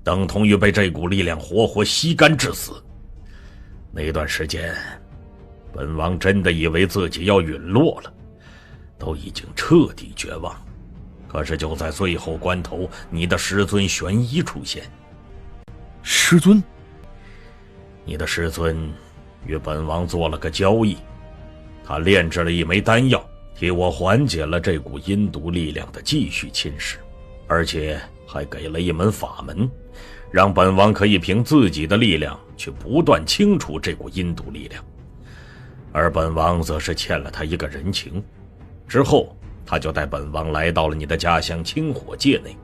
等同于被这股力量活活吸干致死。那段时间，本王真的以为自己要陨落了，都已经彻底绝望。可是就在最后关头，你的师尊玄一出现。师尊？你的师尊与本王做了个交易，他炼制了一枚丹药，替我缓解了这股阴毒力量的继续侵蚀，而且还给了一门法门，让本王可以凭自己的力量去不断清除这股阴毒力量。而本王则是欠了他一个人情，之后他就带本王来到了你的家乡清火界内。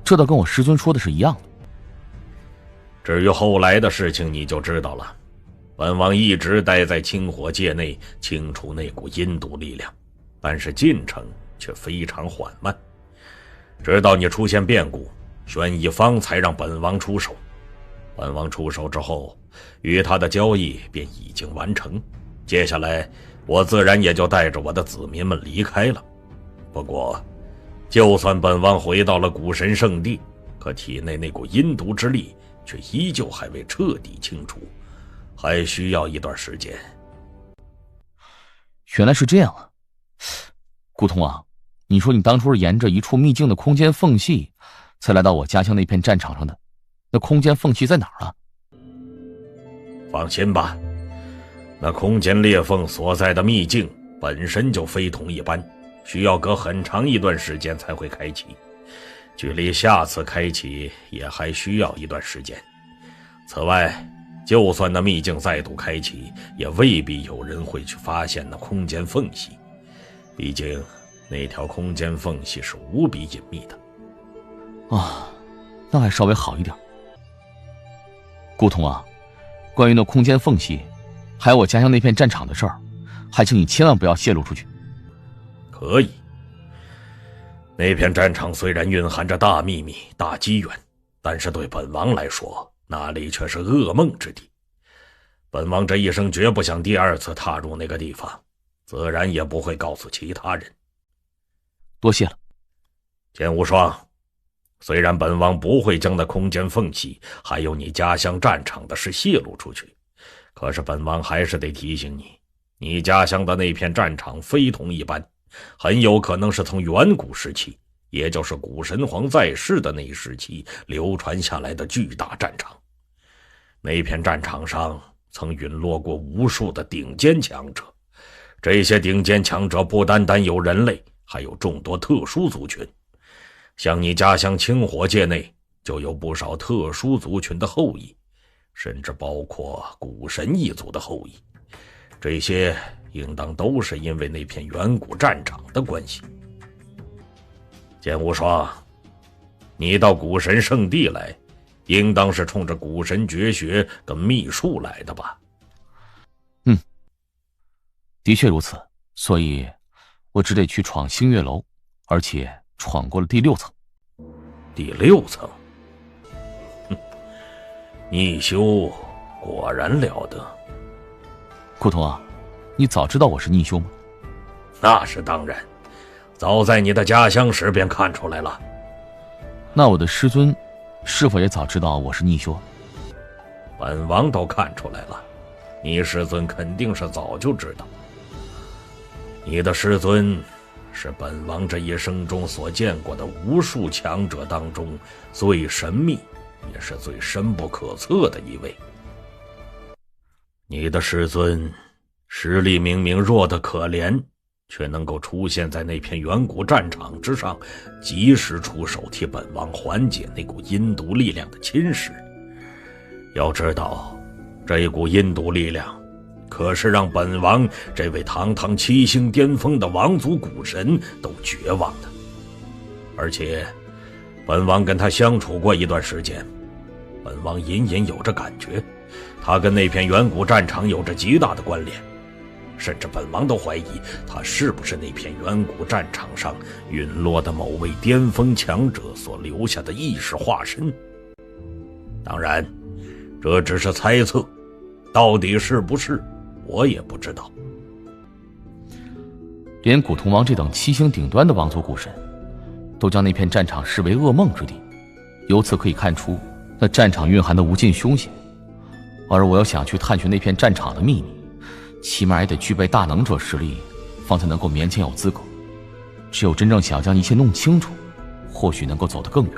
这倒跟我师尊说的是一样的。至于后来的事情你就知道了，本王一直待在清火界内清除那股阴毒力量，但是进程却非常缓慢，直到你出现变故，玄一方才让本王出手。本王出手之后，与他的交易便已经完成，接下来我自然也就带着我的子民们离开了。不过就算本王回到了古神圣地，可体内那股阴毒之力却依旧还未彻底清除，还需要一段时间。原来是这样啊。古潼王，你说你当初是沿着一处秘境的空间缝隙才来到我家乡那片战场上的，那空间缝隙在哪儿啊？放心吧，那空间裂缝所在的秘境本身就非同一般，需要隔很长一段时间才会开启，距离下次开启也还需要一段时间。此外，就算那秘境再度开启，也未必有人会去发现那空间缝隙，毕竟那条空间缝隙是无比隐秘的。啊，那还稍微好一点。古潼啊，关于那空间缝隙还有我家乡那片战场的事儿，还请你千万不要泄露出去。可以。那片战场虽然蕴含着大秘密、大机缘，但是对本王来说，那里却是噩梦之地。本王这一生绝不想第二次踏入那个地方，自然也不会告诉其他人。多谢了。剑无双，虽然本王不会将那空间缝隙还有你家乡战场的事泄露出去，可是本王还是得提醒你，你家乡的那片战场非同一般，很有可能是从远古时期，也就是古神皇在世的那一时期流传下来的巨大战场。那片战场上曾陨落过无数的顶尖强者，这些顶尖强者不单单有人类，还有众多特殊族群。像你家乡清火界内就有不少特殊族群的后裔，甚至包括古神一族的后裔，这些应当都是因为那片远古战场的关系。剑无双，你到古神圣地来，应当是冲着古神绝学跟秘术来的吧？的确如此，所以我只得去闯星月楼，而且闯过了第6层。第6层？逆修果然了得。古潼啊，你早知道我是逆修吗？那是当然，早在你的家乡时便看出来了。那我的师尊是否也早知道我是逆修？本王都看出来了，你师尊肯定是早就知道。你的师尊是本王这一生中所见过的无数强者当中最神秘也是最深不可测的一位。你的师尊实力明明弱得可怜，却能够出现在那片远古战场之上，及时出手替本王缓解那股阴毒力量的侵蚀。要知道，这一股阴毒力量可是让本王这位堂堂7星巅峰的王族古神都绝望的。而且本王跟他相处过一段时间，本王隐隐有着感觉，他跟那片远古战场有着极大的关联，甚至本王都怀疑他是不是那片远古战场上陨落的某位巅峰强者所留下的意识化身。当然，这只是猜测，到底是不是我也不知道。连古潼王这等7星顶端的王族古神，都将那片战场视为噩梦之地，由此可以看出，那战场蕴含的无尽凶险。而我要想去探寻那片战场的秘密，起码也得具备大能者实力，方才能够勉强有资格。只有真正想要将一切弄清楚，或许能够走得更远。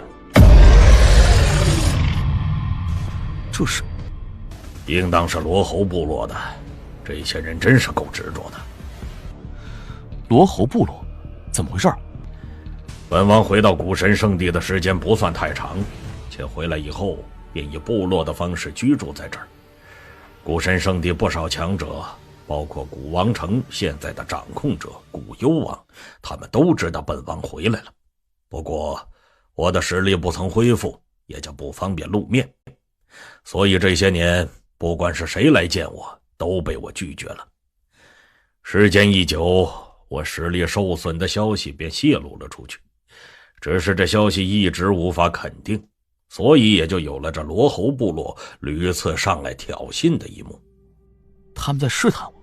这是，应当是罗侯部落的，这些人真是够执着的。罗侯部落，怎么回事？本王回到古神圣地的时间不算太长，且回来以后便以部落的方式居住在这儿。古神圣地不少强者，包括古王城现在的掌控者古幽王，他们都知道本王回来了。不过我的实力不曾恢复，也就不方便露面，所以这些年不管是谁来见我，都被我拒绝了。时间一久，我实力受损的消息便泄露了出去，只是这消息一直无法肯定，所以也就有了这罗侯部落屡次上来挑衅的一幕。他们在试探我。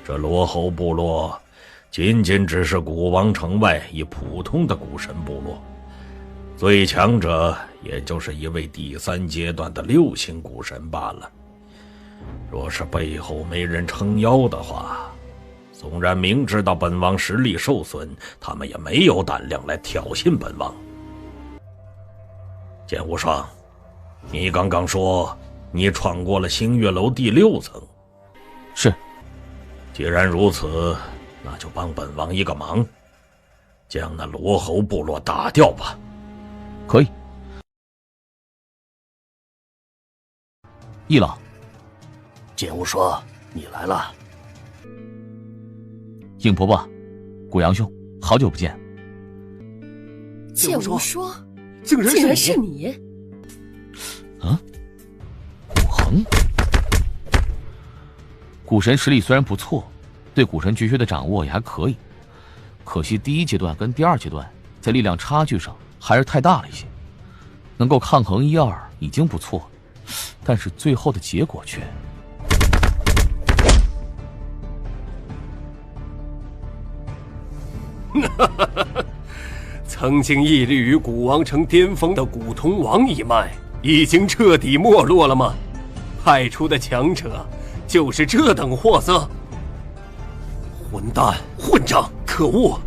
这罗侯部落仅仅只是古王城外一普通的古神部落，最强者也就是一位第3阶段的6星古神罢了。若是背后没人撑腰的话，纵然明知道本王实力受损，他们也没有胆量来挑衅本王。剑无双，你刚刚说你闯过了星月楼第6层。是。既然如此，那就帮本王一个忙，将那罗侯部落打掉吧。可以。易老，剑无双，你来了。应婆婆，古阳兄，好久不见。剑无双，竟然是你！啊，古恒。古神实力虽然不错，对古神绝学的掌握也还可以，可惜第1阶段跟第2阶段在力量差距上还是太大了一些。能够抗衡1、2已经不错，但是最后的结果却……曾经屹立于古王城巅峰的古潼王一脉，已经彻底没落了吗？派出的强者就是这等货色！混蛋，混账，可恶！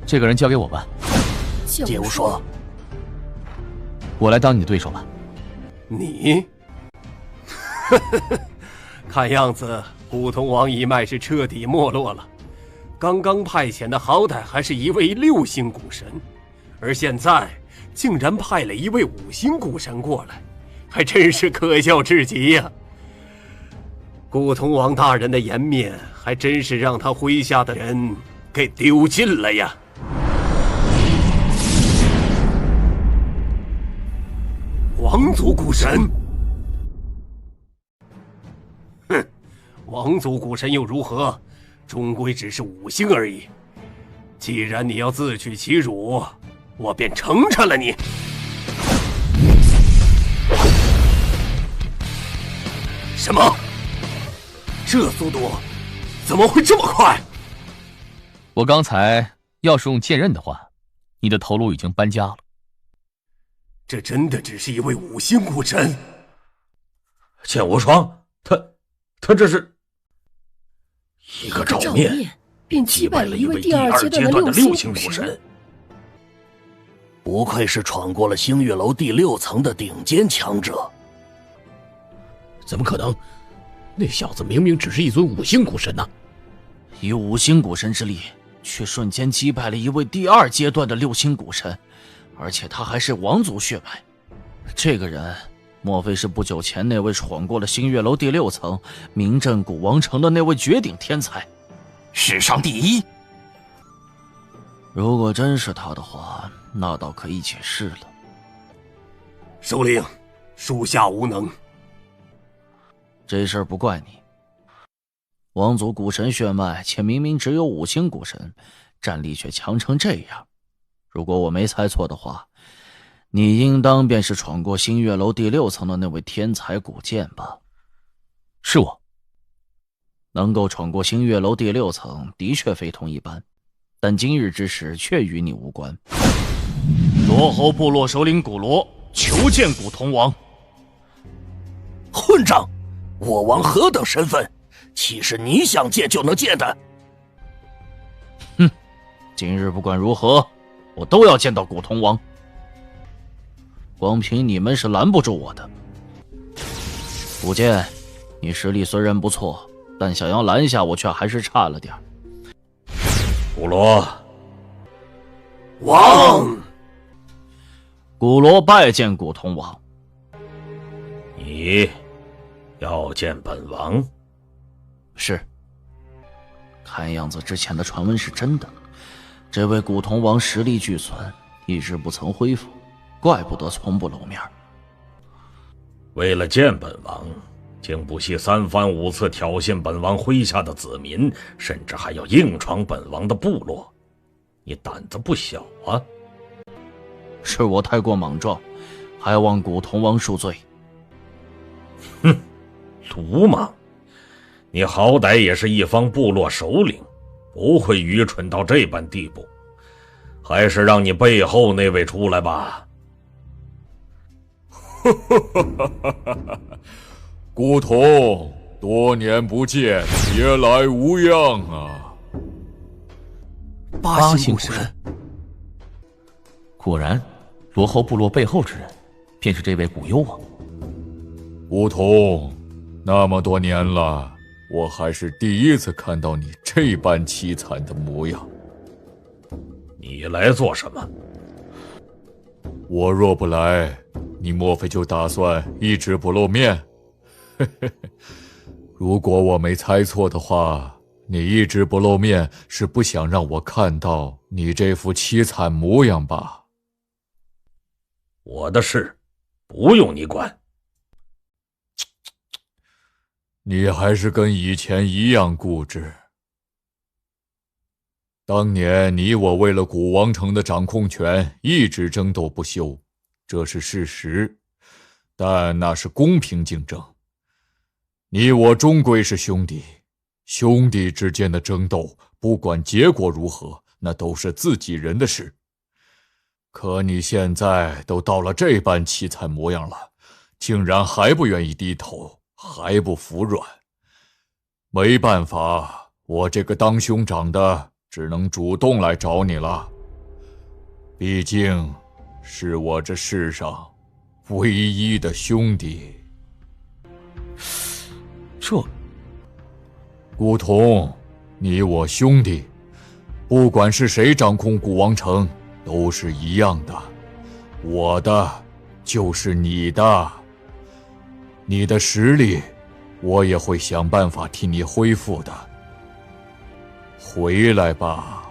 这个人交给我吧。剑无双，我来当你的对手吧。你？看样子古潼王一脉是彻底没落了。刚刚派遣的好歹还是一位6星古神，而现在竟然派了一位5星古神过来，还真是可笑至极呀！古潼王大人的颜面，还真是让他麾下的人给丢尽了呀！王族古神，哼，王族古神又如何？终归只是5星而已。既然你要自取其辱，我便成全了你。什么？这速度怎么会这么快？我刚才要是用剑刃的话，你的头颅已经搬家了。这真的只是一位5星古神？剑无双，他这是一个照面便击败了一位第2阶段的6星古神。不愧是闯过了星月楼第6层的顶尖强者。怎么可能？那小子明明只是一尊5星古神呐！以5星古神之力，却瞬间击败了一位第2阶段的6星古神，而且他还是王族血脉。这个人，莫非是不久前那位闯过了星月楼第6层、名震古王城的那位绝顶天才？史上第1。如果真是他的话，那倒可以解释了。首领，属下无能。这事儿不怪你。王族古神血脉，且明明只有5星古神，战力却强成这样。如果我没猜错的话，你应当便是闯过星月楼第6层的那位天才古剑吧？是我。能够闯过星月楼第6层，的确非同一般，但今日之事却与你无关。罗侯部落首领古罗求见古潼王。混账！我王何等身份，岂是你想见就能见的？哼，今日不管如何，我都要见到古潼王。光凭你们是拦不住我的。古剑，你实力虽然不错，但想要拦下我却还是差了点。古罗，王。古罗拜见古潼王。你要见本王？是。看样子之前的传闻是真的，这位古潼王实力俱损，一直不曾恢复，怪不得从不露面。为了见本王，竟不惜3番5次挑衅本王麾下的子民，甚至还要硬闯本王的部落，你胆子不小啊！是我太过莽撞，还望古潼王恕罪。哼，鲁莽！你好歹也是一方部落首领，不会愚蠢到这般地步。还是让你背后那位出来吧。古潼，多年不见，别来无恙啊！八姓古神，果然，罗侯部落背后之人，便是这位古幽王。古潼，那么多年了，我还是第一次看到你这般凄惨的模样。你来做什么？我若不来，你莫非就打算一直不露面？如果我没猜错的话，你一直不露面是不想让我看到你这副凄惨模样吧？我的事不用你管。你还是跟以前一样固执。当年你我为了古王城的掌控权一直争斗不休，这是事实，但那是公平竞争。你我终归是兄弟，兄弟之间的争斗，不管结果如何，那都是自己人的事。可你现在都到了这般凄惨模样了，竟然还不愿意低头，还不服软。没办法，我这个当兄长的只能主动来找你了。毕竟是我这世上唯一的兄弟。这古潼，你我兄弟，不管是谁掌控古王城，都是一样的。我的就是你的，你的实力，我也会想办法替你恢复的。回来吧。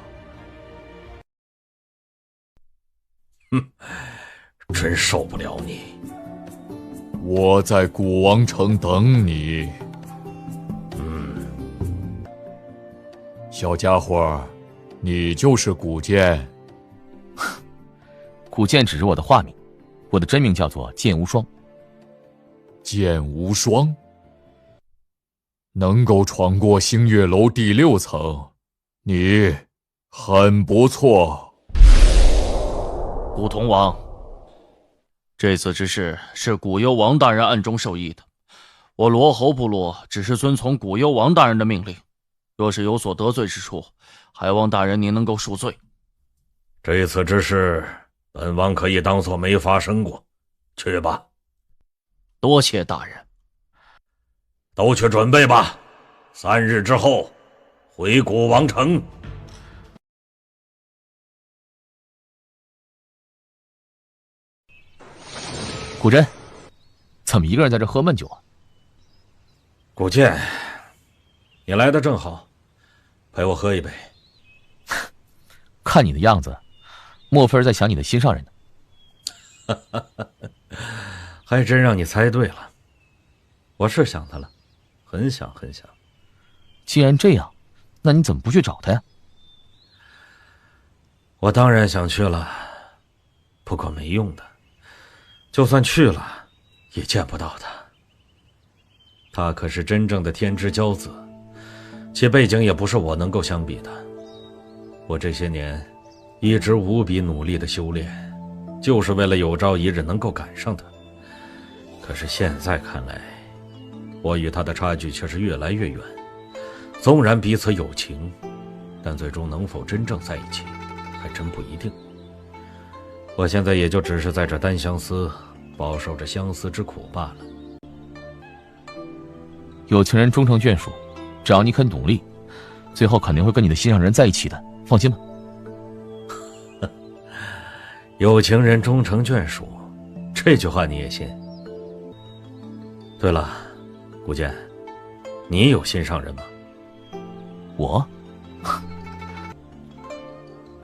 哼，真受不了你。我在古王城等你。小家伙，你就是古剑。古剑只是我的化名，我的真名叫做剑无双。剑无双，能够闯过星月楼第6层，你很不错。古潼王，这次之事是古幽王大人暗中授意的，我罗侯部落只是遵从古幽王大人的命令。若是有所得罪之处，还望大人您能够恕罪。这次之事，本王可以当作没发生过。去吧。多谢大人。都去准备吧，3日之后回古王城。古真，怎么一个人在这喝闷酒啊？古剑，你来的正好，陪我喝一杯。看你的样子，莫非是在想你的心上人呢？还真让你猜对了，我是想他了，很想很想。既然这样，那你怎么不去找他呀？我当然想去了，不过没用的，就算去了，也见不到他。他可是真正的天之骄子，其背景也不是我能够相比的。我这些年一直无比努力的修炼，就是为了有朝一日能够赶上他。可是现在看来，我与他的差距却是越来越远。纵然彼此有情，但最终能否真正在一起，还真不一定。我现在也就只是在这单相思，饱受着相思之苦罢了。有情人终成眷属，只要你肯努力，最后肯定会跟你的心上人在一起的。放心吧。有情人终成眷属，这句话你也信？对了，古剑，你有心上人吗？我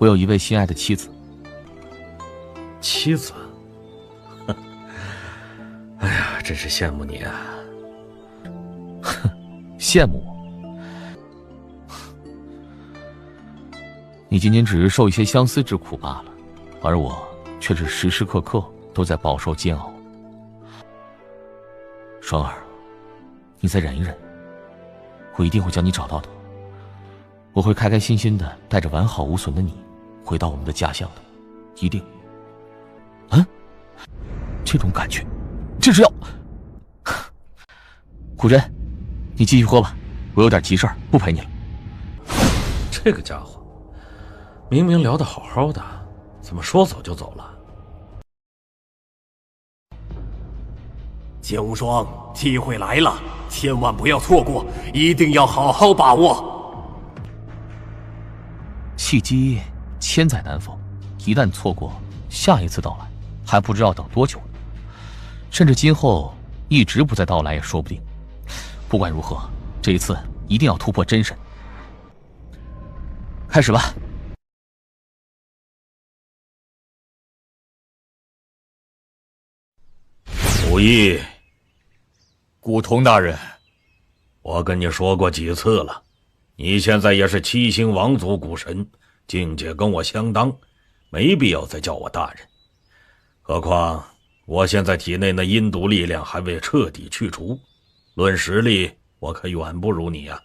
有一位心爱的妻子。妻子？哎呀，真是羡慕你啊！羡慕我？你仅仅只是受一些相思之苦罢了，而我却是时时刻刻都在饱受煎熬。双儿，你再忍一忍，我一定会将你找到的。我会开开心心的带着完好无损的你回到我们的家乡的，一定。这种感觉这是要……古真，你继续喝吧，我有点急事儿，不陪你了。这个家伙明明聊得好好的，怎么说走就走了？剑无双，机会来了，千万不要错过，一定要好好把握。契机千载难逢，一旦错过，下一次到来还不知道等多久呢，甚至今后一直不再到来也说不定。不管如何，这一次一定要突破真神。开始吧。武艺，古潼大人，我跟你说过几次了，你现在也是七星王族古神，境界跟我相当，没必要再叫我大人。何况我现在体内那阴毒力量还未彻底去除，论实力，我可远不如你呀。